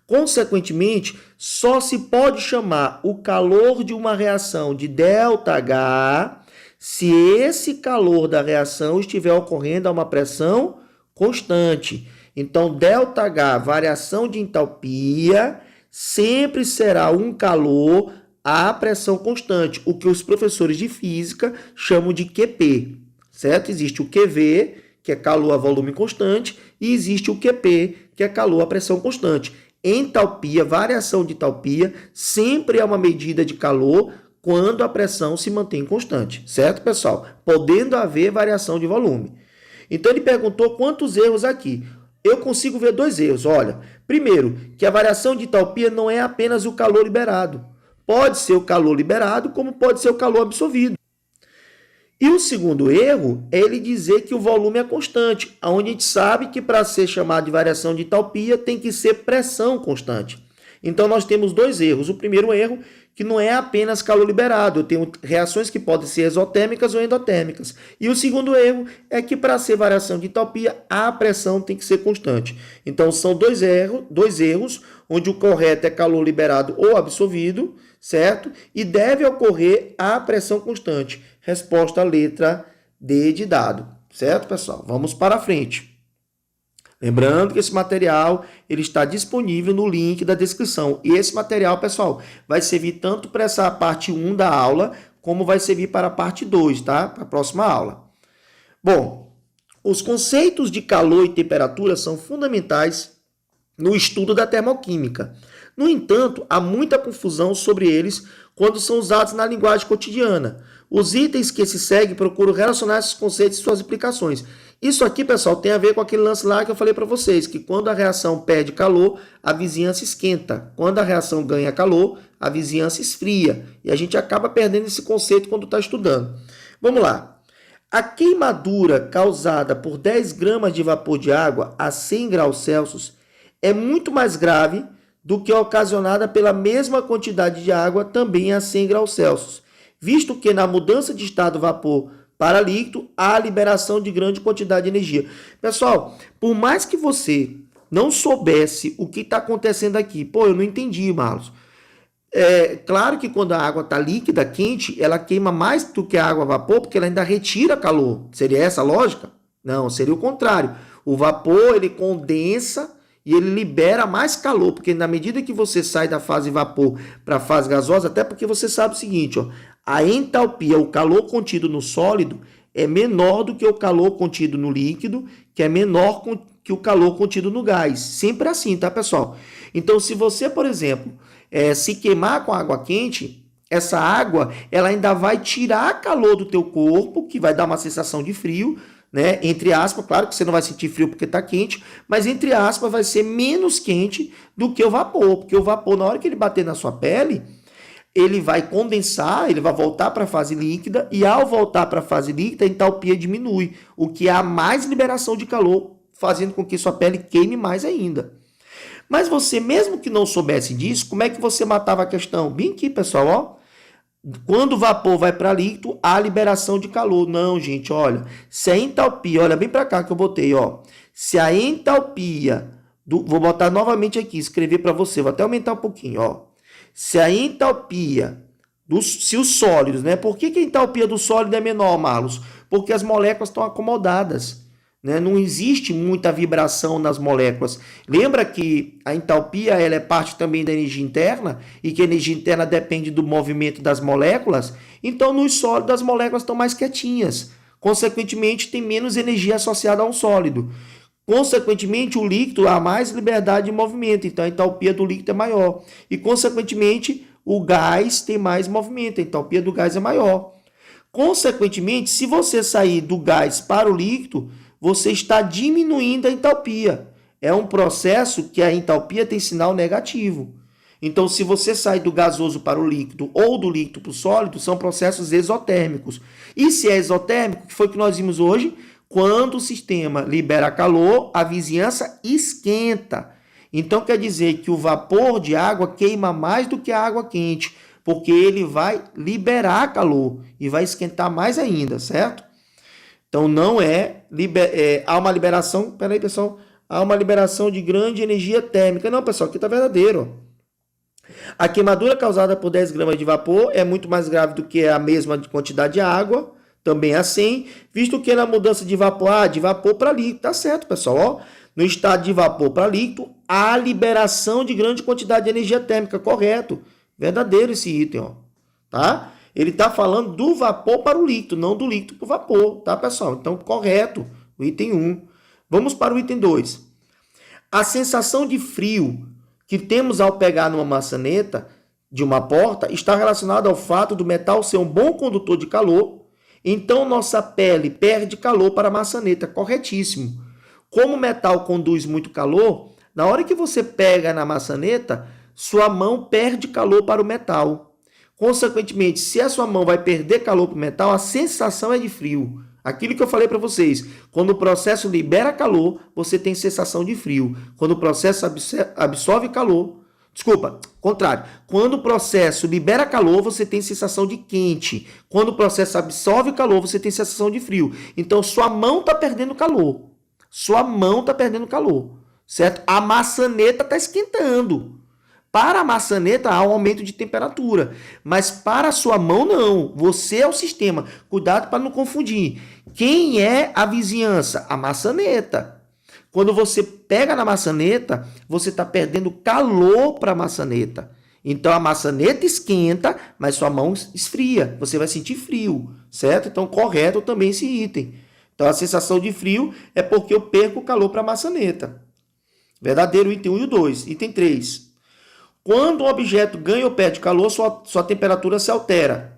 A: Consequentemente, só se pode chamar o calor de uma reação de ΔH se esse calor da reação estiver ocorrendo a uma pressão constante. Então, ΔH, variação de entalpia, sempre será um calor à pressão constante, o que os professores de física chamam de QP, certo? Existe o QV, que é calor a volume constante, e existe o QP, que é calor a pressão constante. Entalpia, variação de entalpia, sempre é uma medida de calor quando a pressão se mantém constante, certo, pessoal? Podendo haver variação de volume. Então, ele perguntou quantos erros aqui. Eu consigo ver 2 erros. Olha, primeiro, que a variação de entalpia não é apenas o calor liberado. Pode ser o calor liberado, como pode ser o calor absorvido. E o segundo erro é ele dizer que o volume é constante, onde a gente sabe que para ser chamado de variação de entalpia tem que ser pressão constante. Então nós temos 2 erros. O primeiro erro, que não é apenas calor liberado, eu tenho reações que podem ser exotérmicas ou endotérmicas. E o segundo erro é que para ser variação de entalpia, a pressão tem que ser constante. Então são 2 erros, onde o correto é calor liberado ou absorvido, certo? E deve ocorrer a pressão constante. Resposta letra D de dado, certo, pessoal? Vamos para frente. Lembrando que esse material ele está disponível no link da descrição. E esse material, pessoal, vai servir tanto para essa parte 1 da aula, como vai servir para a parte 2, tá? Para a próxima aula. Bom, os conceitos de calor e temperatura são fundamentais no estudo da termoquímica. No entanto, há muita confusão sobre eles quando são usados na linguagem cotidiana. Os itens que se seguem procuram relacionar esses conceitos e suas aplicações. Isso aqui, pessoal, tem a ver com aquele lance lá que eu falei para vocês, que quando a reação perde calor, a vizinhança esquenta. Quando a reação ganha calor, a vizinhança esfria. E a gente acaba perdendo esse conceito quando está estudando. Vamos lá. A queimadura causada por 10 gramas de vapor de água a 100 graus Celsius é muito mais grave do que a ocasionada pela mesma quantidade de água também a 100 graus Celsius, visto que na mudança de estado do vapor para líquido, há liberação de grande quantidade de energia. Pessoal, por mais que você não soubesse o que está acontecendo aqui, pô, eu não entendi, Marlos. É claro que quando a água está líquida, quente, ela queima mais do que a água a vapor, porque ela ainda retira calor. Seria essa a lógica? Não, seria o contrário. O vapor, ele condensa e ele libera mais calor, porque na medida que você sai da fase vapor para a fase gasosa, até porque você sabe o seguinte, ó, a entalpia, o calor contido no sólido, é menor do que o calor contido no líquido, que é menor que o calor contido no gás. Sempre assim, tá, pessoal? Então, se você, por exemplo, se queimar com água quente, essa água ela ainda vai tirar calor do teu corpo, que vai dar uma sensação de frio, né? Entre aspas, claro que você não vai sentir frio porque está quente, mas entre aspas vai ser menos quente do que o vapor, porque o vapor, na hora que ele bater na sua pele, ele vai condensar, ele vai voltar para a fase líquida, e ao voltar para a fase líquida, a entalpia diminui, o que há mais liberação de calor, fazendo com que sua pele queime mais ainda. Mas você, mesmo que não soubesse disso, como é que você matava a questão? Bem aqui, pessoal, ó. Quando o vapor vai para líquido, há liberação de calor. Não, gente, olha. Se a entalpia, olha bem para cá que eu botei, ó. Se a entalpia, vou botar novamente aqui, escrever para você, vou até aumentar um pouquinho, ó. Se a entalpia, se os sólidos, né? Por que a entalpia do sólido é menor, Marlos? Porque as moléculas estão acomodadas. Né? Não existe muita vibração nas moléculas. Lembra que a entalpia ela é parte também da energia interna e que a energia interna depende do movimento das moléculas? Então, nos sólidos, as moléculas estão mais quietinhas. Consequentemente, tem menos energia associada a um sólido. Consequentemente, o líquido há mais liberdade de movimento. Então, a entalpia do líquido é maior. E, consequentemente, o gás tem mais movimento. A entalpia do gás é maior. Consequentemente, se você sair do gás para o líquido, você está diminuindo a entalpia. É um processo que a entalpia tem sinal negativo. Então, se você sai do gasoso para o líquido ou do líquido para o sólido, são processos exotérmicos. E se é exotérmico, o que foi que nós vimos hoje? Quando o sistema libera calor, a vizinhança esquenta. Então quer dizer que o vapor de água queima mais do que a água quente, porque ele vai liberar calor e vai esquentar mais ainda, certo? Então não há uma liberação, peraí pessoal, há uma liberação de grande energia térmica. Não, pessoal, aqui está verdadeiro. A queimadura causada por 10 gramas de vapor é muito mais grave do que a mesma quantidade de água, também assim, visto que na mudança de vapor para líquido, tá certo, pessoal, ó, no estado de vapor para líquido, há liberação de grande quantidade de energia térmica, correto, verdadeiro esse item, ó, tá? Ele está falando do vapor para o líquido, não do líquido para o vapor, tá, pessoal? Então, correto, o item 1. Vamos para o item 2. A sensação de frio que temos ao pegar numa maçaneta de uma porta está relacionada ao fato do metal ser um bom condutor de calor, então nossa pele perde calor para a maçaneta, corretíssimo. Como o metal conduz muito calor, na hora que você pega na maçaneta, sua mão perde calor para o metal. Consequentemente, se a sua mão vai perder calor para o metal, a sensação é de frio. Aquilo que eu falei para vocês, quando o processo libera calor, você tem sensação de frio. Quando o processo absorve calor, contrário. Quando o processo libera calor, você tem sensação de quente. Quando o processo absorve calor, você tem sensação de frio. Então, sua mão está perdendo calor. Sua mão está perdendo calor, certo? A maçaneta está esquentando. Para a maçaneta há um aumento de temperatura, mas para a sua mão não. Você é o sistema. Cuidado para não confundir. Quem é a vizinhança? A maçaneta. Quando você pega na maçaneta, você está perdendo calor para a maçaneta. Então a maçaneta esquenta, mas sua mão esfria. Você vai sentir frio, certo? Então correto também esse item. Então a sensação de frio é porque eu perco calor para a maçaneta. Verdadeiro, item 1 e o 2. Item 3. Quando um objeto ganha ou perde calor, sua temperatura se altera.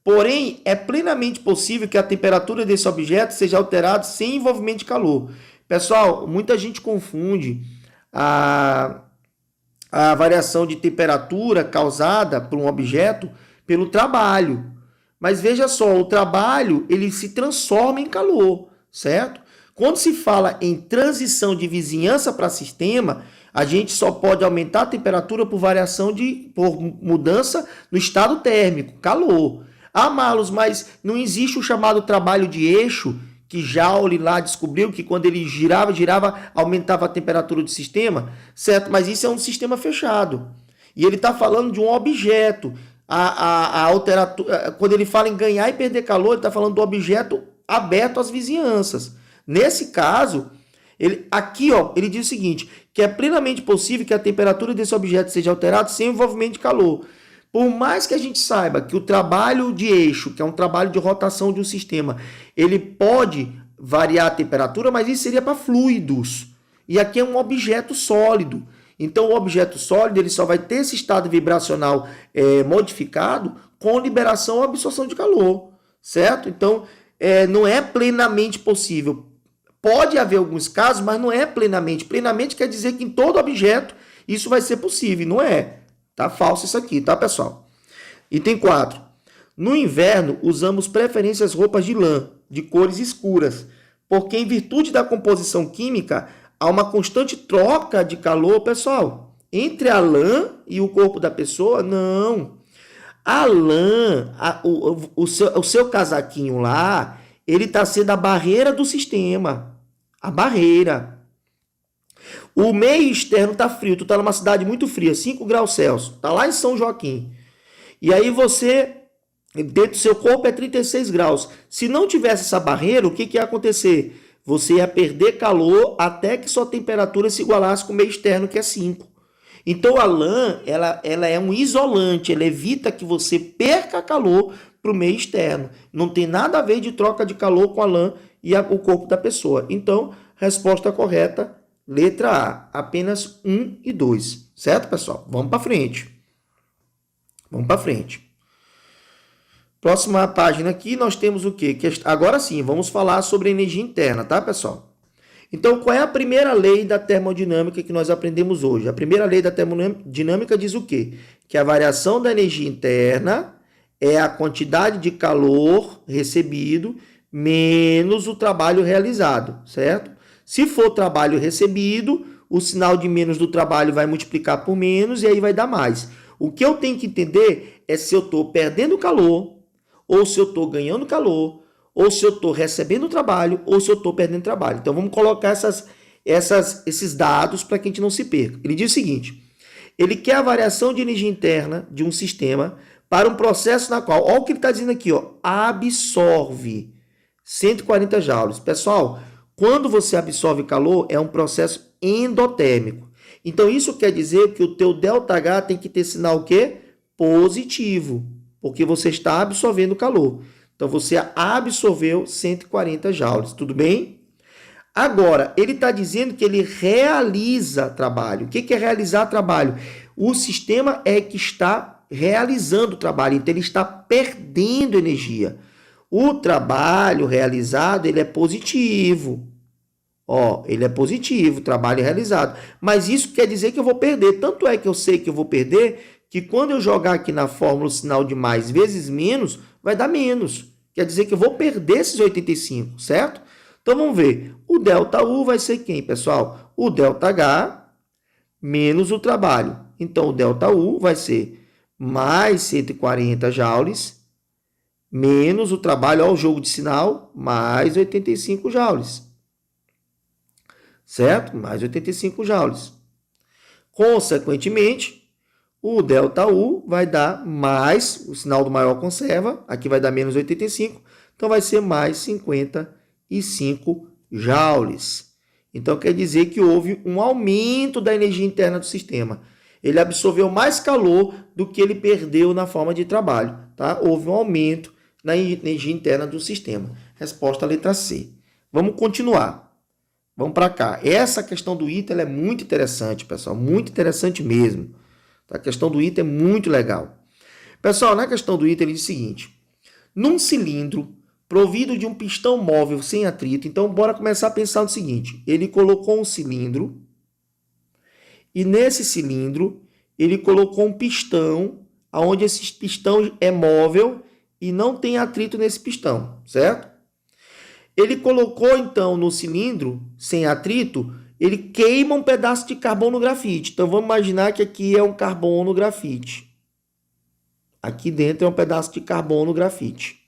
A: Porém, é plenamente possível que a temperatura desse objeto seja alterada sem envolvimento de calor. Pessoal, muita gente confunde a variação de temperatura causada por um objeto pelo trabalho. Mas veja só, o trabalho ele se transforma em calor, certo? Quando se fala em transição de vizinhança para sistema, a gente só pode aumentar a temperatura por por mudança no estado térmico, calor. Ah, Marlos, mas não existe o chamado trabalho de eixo, que Joule lá descobriu que quando ele girava, aumentava a temperatura do sistema, certo? Mas isso é um sistema fechado. E ele está falando de um objeto. Quando ele fala em ganhar e perder calor, ele está falando do objeto aberto às vizinhanças. Nesse caso, ele diz o seguinte, que é plenamente possível que a temperatura desse objeto seja alterada sem envolvimento de calor. Por mais que a gente saiba que o trabalho de eixo, que é um trabalho de rotação de um sistema, ele pode variar a temperatura, mas isso seria para fluidos. E aqui é um objeto sólido. Então, o objeto sólido ele só vai ter esse estado vibracional modificado com liberação ou absorção de calor, certo? Então, não é plenamente possível. Pode haver alguns casos, mas não é plenamente. Plenamente quer dizer que em todo objeto isso vai ser possível. Não é. Tá falso isso aqui, tá, pessoal? Item 4. No inverno, usamos preferências roupas de lã, de cores escuras, porque em virtude da composição química, há uma constante troca de calor, pessoal. Entre a lã e o corpo da pessoa, não. A lã, o seu casaquinho lá, ele está sendo a barreira do sistema. A barreira. O meio externo está frio. Tu está numa cidade muito fria, 5 graus Celsius. Está lá em São Joaquim. E aí dentro do seu corpo é 36 graus. Se não tivesse essa barreira, o que ia acontecer? Você ia perder calor até que sua temperatura se igualasse com o meio externo, que é 5. Então a lã, ela é um isolante. Ela evita que você perca calor para o meio externo. Não tem nada a ver de troca de calor com a lã e o corpo da pessoa. Então, resposta correta, letra A. Apenas 1 e 2. Certo, pessoal? Vamos para frente. Vamos para frente. Próxima página aqui, nós temos o quê? Agora sim, vamos falar sobre energia interna, tá, pessoal? Então, qual é a primeira lei da termodinâmica que nós aprendemos hoje? A primeira lei da termodinâmica diz o quê? Que a variação da energia interna é a quantidade de calor recebido menos o trabalho realizado, certo? Se for trabalho recebido, o sinal de menos do trabalho vai multiplicar por menos e aí vai dar mais. O que eu tenho que entender é se eu estou perdendo calor, ou se eu estou ganhando calor, ou se eu estou recebendo trabalho, ou se eu estou perdendo trabalho. Então vamos colocar esses dados para que a gente não se perca. Ele diz o seguinte, ele quer a variação de energia interna de um sistema para um processo na qual, olha o que ele está dizendo aqui, ó, absorve 140 joules. Pessoal, quando você absorve calor, é um processo endotérmico. Então, isso quer dizer que o teu ΔH tem que ter sinal o quê? Positivo, porque você está absorvendo calor. Então, você absorveu 140 joules, tudo bem? Agora, ele está dizendo que ele realiza trabalho. O que é realizar trabalho? O sistema é que está realizando o trabalho, então ele está perdendo energia. O trabalho realizado, ele é positivo. Ó, ele é positivo, trabalho realizado. Mas isso quer dizer que eu vou perder. Tanto é que eu sei que eu vou perder, que quando eu jogar aqui na fórmula o sinal de mais vezes menos, vai dar menos. Quer dizer que eu vou perder esses 85, certo? Então vamos ver. O ΔU vai ser quem, pessoal? O ΔH menos o trabalho. Então o ΔU vai ser mais 140 joules menos o trabalho, ó, o jogo de sinal, mais 85 joules. Certo? Mais 85 joules. Consequentemente, o ΔU vai dar mais, o sinal do maior conserva, aqui vai dar menos 85, então vai ser mais 55 joules. Então quer dizer que houve um aumento da energia interna do sistema. Ele absorveu mais calor do que ele perdeu na forma de trabalho. Tá? Houve um aumento na energia interna do sistema. Resposta letra C. Vamos continuar. Vamos para cá. Essa questão do ITA é muito interessante, pessoal. Muito interessante mesmo. A questão do ITA é muito legal. Pessoal, na questão do ITA ele diz o seguinte. Num cilindro provido de um pistão móvel sem atrito. Então, bora começar a pensar no seguinte. Ele colocou um cilindro. E nesse cilindro, ele colocou um pistão, onde esse pistão é móvel e não tem atrito nesse pistão, certo? Ele colocou, então, no cilindro, sem atrito, ele queima um pedaço de carbono grafite. Então, vamos imaginar que aqui é um carbono grafite. Aqui dentro é um pedaço de carbono grafite.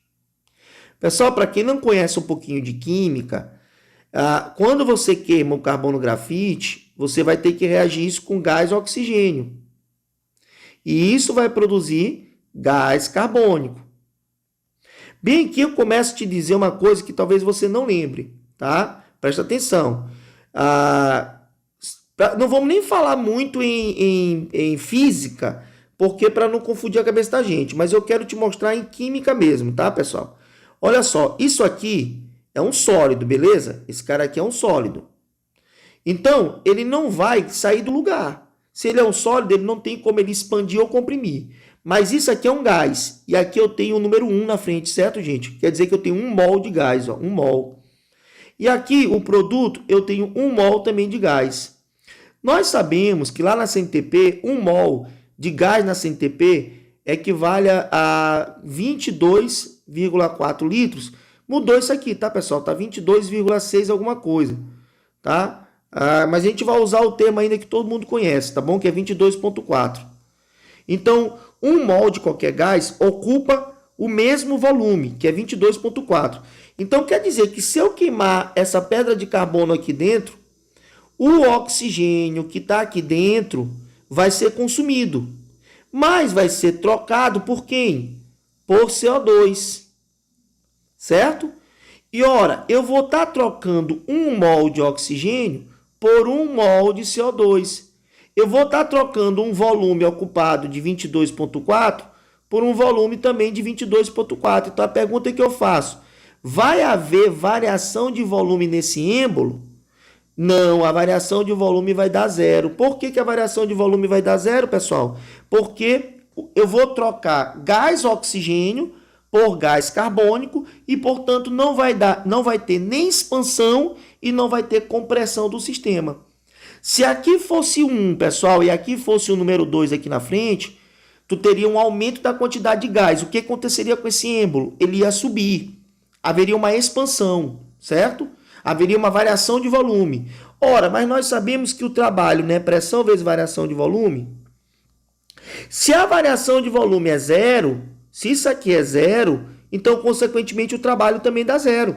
A: Pessoal, para quem não conhece um pouquinho de química, quando você queima o carbono grafite, você vai ter que reagir isso com gás oxigênio. E isso vai produzir gás carbônico. Bem aqui eu começo a te dizer uma coisa que talvez você não lembre, tá? Presta atenção. Não vamos nem falar muito em física, porque para não confundir a cabeça da gente, mas eu quero te mostrar em química mesmo, tá, pessoal? Olha só, isso aqui é um sólido, beleza? Esse cara aqui é um sólido. Então, ele não vai sair do lugar. Se ele é um sólido, ele não tem como ele expandir ou comprimir. Mas isso aqui é um gás. E aqui eu tenho o número 1 na frente, certo, gente? Quer dizer que eu tenho 1 mol de gás, ó, 1 mol. E aqui, o produto, eu tenho 1 mol também de gás. Nós sabemos que lá na CNTP, 1 mol de gás na CNTP equivale a 22,4 litros. Mudou isso aqui, tá, pessoal? Tá 22,6 alguma coisa, tá? Mas a gente vai usar o termo ainda que todo mundo conhece, tá bom? Que é 22,4. Então, 1 mol de qualquer gás ocupa o mesmo volume, que é 22,4. Então, quer dizer que se eu queimar essa pedra de carbono aqui dentro, o oxigênio que está aqui dentro vai ser consumido. Mas vai ser trocado por quem? Por CO2. Certo? E, ora, eu vou estar trocando 1 mol de oxigênio por 1 mol de CO2. Eu vou estar trocando um volume ocupado de 22,4 por um volume também de 22,4. Então, a pergunta que eu faço, vai haver variação de volume nesse êmbolo? Não, a variação de volume vai dar zero. Por que a variação de volume vai dar zero, pessoal? Porque eu vou trocar gás oxigênio por gás carbônico e, portanto, não vai ter nem expansão e não vai ter compressão do sistema. Se aqui fosse 1, pessoal, e aqui fosse o número 2 aqui na frente, tu teria um aumento da quantidade de gás. O que aconteceria com esse êmbolo? Ele ia subir. Haveria uma expansão, certo? Haveria uma variação de volume. Ora, mas nós sabemos que o trabalho, né, pressão vezes variação de volume, se a variação de volume é zero, se isso aqui é zero, então, consequentemente, o trabalho também dá zero.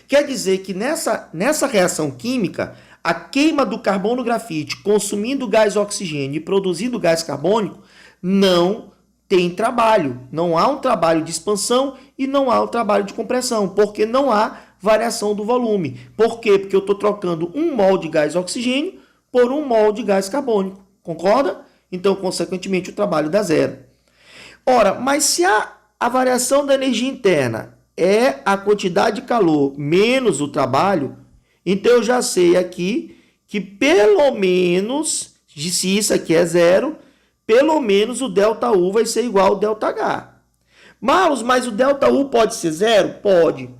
A: Quer dizer que nessa reação química, a queima do carbono no grafite, consumindo gás oxigênio e produzindo gás carbônico, não tem trabalho. Não há um trabalho de expansão e não há um trabalho de compressão, porque não há variação do volume. Por quê? Porque eu estou trocando 1 mol de gás oxigênio por 1 mol de gás carbônico. Concorda? Então, consequentemente, o trabalho dá zero. Ora, mas se a variação da energia interna é a quantidade de calor menos o trabalho, então eu já sei aqui que pelo menos, se isso aqui é zero, pelo menos o ΔU vai ser igual ao ΔH. Marlos, mas o ΔU pode ser zero? Pode.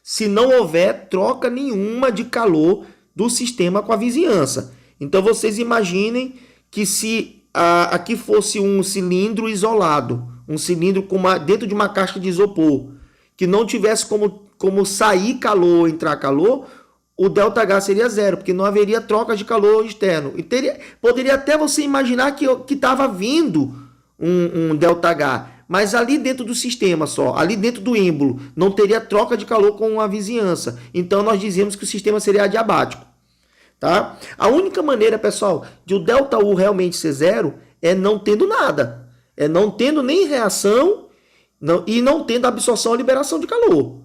A: Se não houver troca nenhuma de calor do sistema com a vizinhança. Então vocês imaginem que se aqui fosse um cilindro isolado, um cilindro dentro de uma caixa de isopor, que não tivesse como sair calor ou entrar calor, o ΔH seria zero, porque não haveria troca de calor externo. E poderia até você imaginar que estava vindo um ΔH, mas ali dentro do sistema só, ali dentro do êmbolo, não teria troca de calor com a vizinhança. Então nós dizemos que o sistema seria adiabático. Tá? A única maneira, pessoal, de o ΔU realmente ser zero é não tendo nada. É não tendo nem reação e não tendo absorção ou liberação de calor.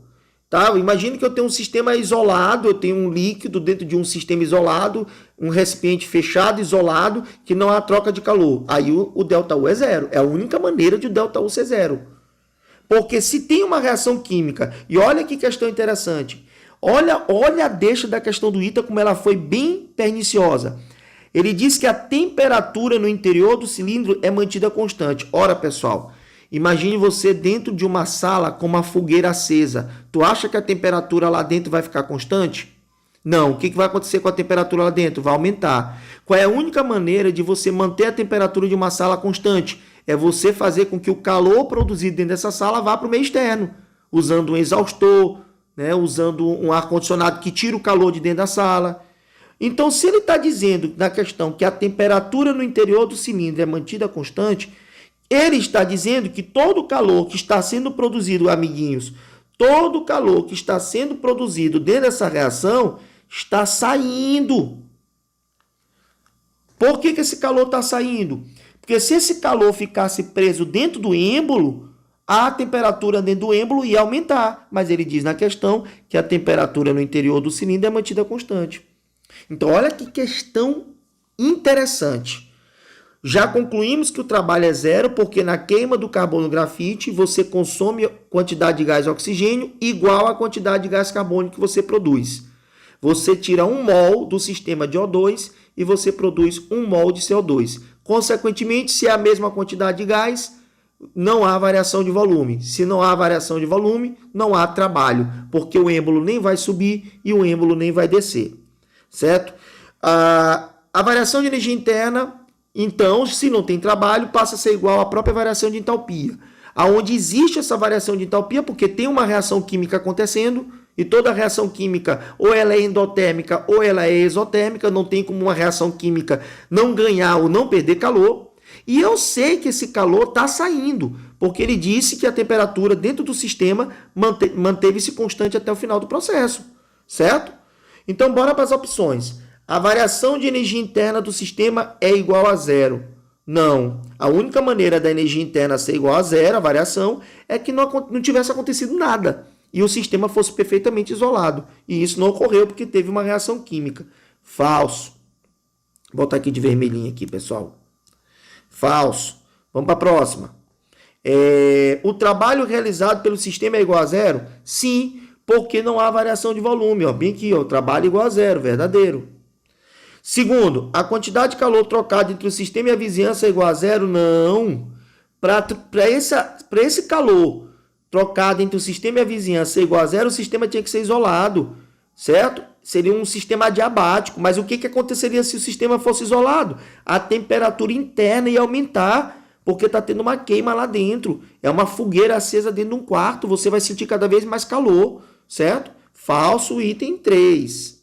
A: Tá? Imagine que eu tenho um sistema isolado, eu tenho um líquido dentro de um sistema isolado, um recipiente fechado, isolado, que não há troca de calor. Aí o ΔU é zero. É a única maneira de o ΔU ser zero. Porque se tem uma reação química, e olha que questão interessante, olha a deixa da questão do ITA como ela foi bem perniciosa. Ele diz que a temperatura no interior do cilindro é mantida constante. Ora, pessoal, imagine você dentro de uma sala com uma fogueira acesa. Tu acha que a temperatura lá dentro vai ficar constante? Não. O que vai acontecer com a temperatura lá dentro? Vai aumentar. Qual é a única maneira de você manter a temperatura de uma sala constante? É você fazer com que o calor produzido dentro dessa sala vá para o meio externo, usando um exaustor, né? Usando um ar-condicionado que tira o calor de dentro da sala. Então, se ele está dizendo na questão que a temperatura no interior do cilindro é mantida constante, ele está dizendo que todo o calor que está sendo produzido, amiguinhos, todo o calor que está sendo produzido dentro dessa reação está saindo. Por que esse calor está saindo? Porque se esse calor ficasse preso dentro do êmbolo, a temperatura dentro do êmbolo ia aumentar. Mas ele diz na questão que a temperatura no interior do cilindro é mantida constante. Então, olha que questão interessante. Já concluímos que o trabalho é zero, porque na queima do carbono no grafite, você consome quantidade de gás oxigênio igual à quantidade de gás carbônico que você produz. Você tira 1 mol do sistema de O2 e você produz 1 mol de CO2. Consequentemente, se é a mesma quantidade de gás, não há variação de volume. Se não há variação de volume, não há trabalho, porque o êmbolo nem vai subir e o êmbolo nem vai descer. Certo? A variação de energia interna, então, se não tem trabalho, passa a ser igual à própria variação de entalpia. Aonde existe essa variação de entalpia, porque tem uma reação química acontecendo, e toda reação química, ou ela é endotérmica, ou ela é exotérmica, não tem como uma reação química não ganhar ou não perder calor. E eu sei que esse calor está saindo, porque ele disse que a temperatura dentro do sistema manteve-se constante até o final do processo, certo? Então, bora para as opções. A variação de energia interna do sistema é igual a zero. Não. A única maneira da energia interna ser igual a zero, a variação, é que não tivesse acontecido nada e o sistema fosse perfeitamente isolado. E isso não ocorreu porque teve uma reação química. Falso. Vou botar aqui de vermelhinho aqui, pessoal. Falso. Vamos para a próxima. O trabalho realizado pelo sistema é igual a zero? Sim, porque não há variação de volume. Ó, bem aqui, ó, trabalho igual a zero, verdadeiro. Segundo, a quantidade de calor trocada entre o sistema e a vizinhança é igual a zero? Não. Para esse calor trocado entre o sistema e a vizinhança ser igual a zero, o sistema tinha que ser isolado, certo? Seria um sistema adiabático. Mas o que aconteceria se o sistema fosse isolado? A temperatura interna ia aumentar, porque está tendo uma queima lá dentro. É uma fogueira acesa dentro de um quarto, você vai sentir cada vez mais calor, certo? Falso, item 3.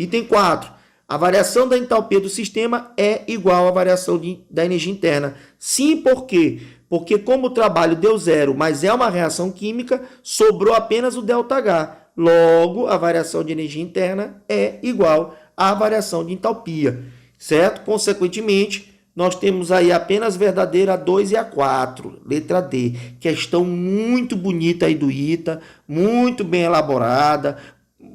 A: Item 4. A variação da entalpia do sistema é igual à variação da energia interna. Sim, por quê? Porque como o trabalho deu zero, mas é uma reação química, sobrou apenas o ΔH. Logo, a variação de energia interna é igual à variação de entalpia, certo? Consequentemente, nós temos aí apenas verdadeira a 2 e a 4, letra D. Questão muito bonita aí do ITA, muito bem elaborada,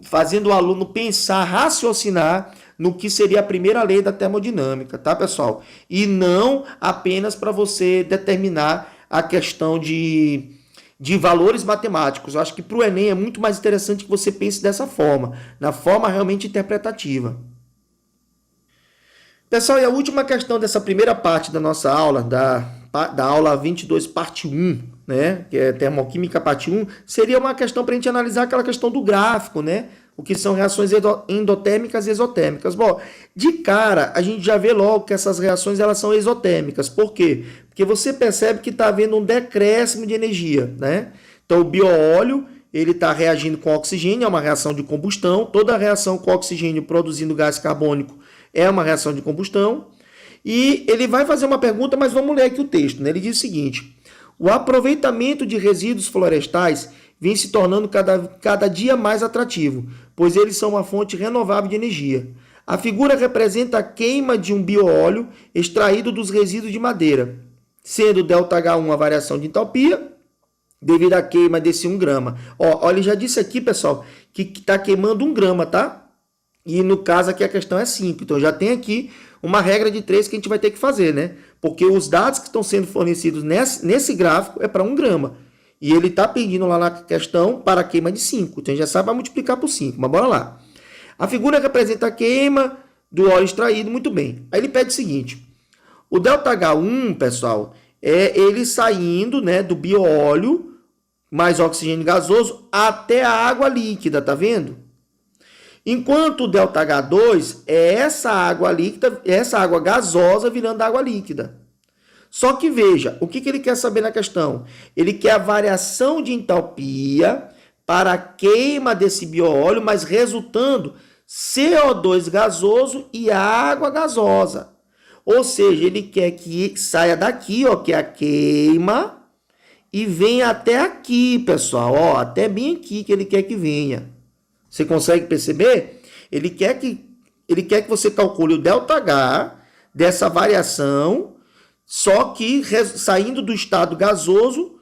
A: fazendo o aluno pensar, raciocinar no que seria a primeira lei da termodinâmica, tá, pessoal? E não apenas para você determinar a questão de valores matemáticos. Eu acho que para o Enem é muito mais interessante que você pense dessa forma, na forma realmente interpretativa. Pessoal, e a última questão dessa primeira parte da nossa aula, da aula 22, parte 1, né, que é termoquímica parte 1, seria uma questão para a gente analisar aquela questão do gráfico, né, o que são reações endotérmicas e exotérmicas. Bom, de cara, a gente já vê logo que essas reações elas são exotérmicas. Por quê? Porque você percebe que está havendo um decréscimo de energia, né? Então, o bioóleo, ele está reagindo com oxigênio, é uma reação de combustão. Toda reação com oxigênio produzindo gás carbônico é uma reação de combustão. E ele vai fazer uma pergunta, mas vamos ler aqui o texto, né? Ele diz o seguinte: o aproveitamento de resíduos florestais vem se tornando cada dia mais atrativo, pois eles são uma fonte renovável de energia. A figura representa a queima de um bioóleo extraído dos resíduos de madeira, sendo ΔH1 a variação de entalpia, devido à queima desse 1 grama. Ó, ele já disse aqui, pessoal, que está queimando 1 grama, tá? E no caso aqui a questão é 5. Então já tem aqui uma regra de 3 que a gente vai ter que fazer, né? Porque os dados que estão sendo fornecidos nesse gráfico é para 1 grama. E ele está pedindo lá na questão para a queima de 5. Então, a gente já sabe, vai multiplicar por 5. Mas bora lá. A figura representa a queima do óleo extraído, muito bem. Aí ele pede o seguinte: o ΔH1, pessoal, é ele saindo, né, do bioóleo mais oxigênio gasoso até a água líquida, tá vendo? Enquanto o ΔH2 é essa água líquida, essa água gasosa virando água líquida. Só que veja, o que ele quer saber na questão? Ele quer a variação de entalpia para a queima desse bioóleo, mas resultando CO2 gasoso e água gasosa. Ou seja, ele quer que saia daqui, ó, que é a queima, e venha até aqui, pessoal, ó, até bem aqui que ele quer que venha. Você consegue perceber? Ele quer que você calcule o ΔH dessa variação, só que saindo do estado gasoso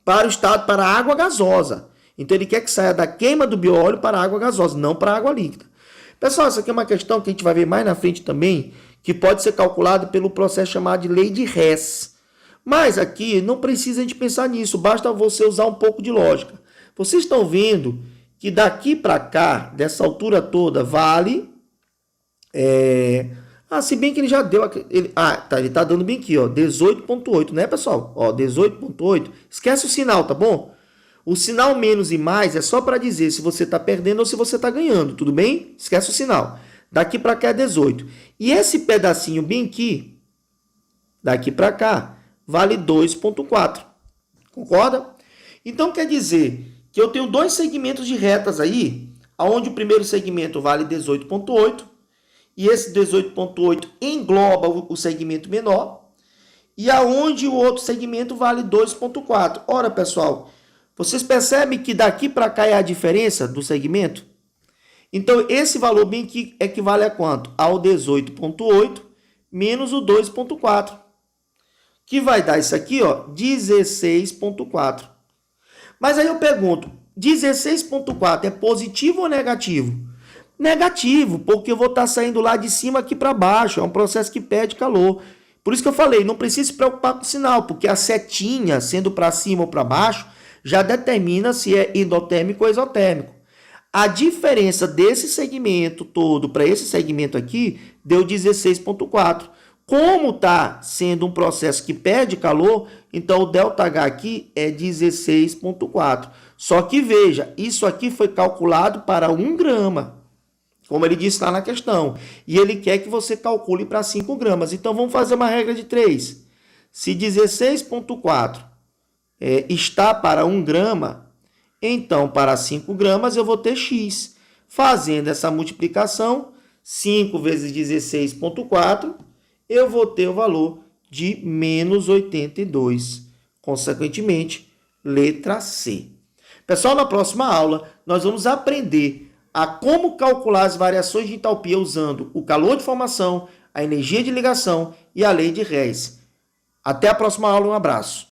A: para a água gasosa. Então ele quer que saia da queima do bioóleo para a água gasosa, não para a água líquida. Pessoal, essa aqui é uma questão que a gente vai ver mais na frente também, que pode ser calculada pelo processo chamado de lei de Hess. Mas aqui não precisa a gente pensar nisso, basta você usar um pouco de lógica. Vocês estão vendo que daqui para cá, dessa altura toda, vale... se bem que ele já deu... Ele tá dando bem aqui, ó, 18,8, né, pessoal? Ó, 18,8. Esquece o sinal, tá bom? O sinal menos e mais é só para dizer se você está perdendo ou se você está ganhando, tudo bem? Esquece o sinal. Daqui para cá é 18. E esse pedacinho bem aqui, daqui para cá, vale 2,4. Concorda? Então quer dizer que eu tenho dois segmentos de retas aí, onde o primeiro segmento vale 18,8, e esse 18,8 engloba o segmento menor, e aonde o outro segmento vale 2,4. Ora, pessoal, vocês percebem que daqui para cá é a diferença do segmento? Então, esse valor bem aqui equivale a quanto? Ao 18,8 menos o 2,4. Que vai dar isso aqui, ó, 16,4. Mas aí eu pergunto, 16,4 é positivo ou negativo? Negativo, porque eu vou estar saindo lá de cima aqui para baixo. É um processo que perde calor. Por isso que eu falei, não precisa se preocupar com o sinal, porque a setinha, sendo para cima ou para baixo, já determina se é endotérmico ou exotérmico. A diferença desse segmento todo para esse segmento aqui deu 16,4. Como está sendo um processo que perde calor, então o ΔH aqui é 16,4. Só que veja, isso aqui foi calculado para 1 grama, como ele disse lá na questão. E ele quer que você calcule para 5 gramas. Então vamos fazer uma regra de 3. Se 16,4 está para 1 grama, então para 5 gramas eu vou ter X. Fazendo essa multiplicação, 5 vezes 16,4, eu vou ter o valor de menos 82. Consequentemente, letra C. Pessoal, na próxima aula, nós vamos aprender a como calcular as variações de entalpia usando o calor de formação, a energia de ligação e a lei de Reis. Até a próxima aula, um abraço.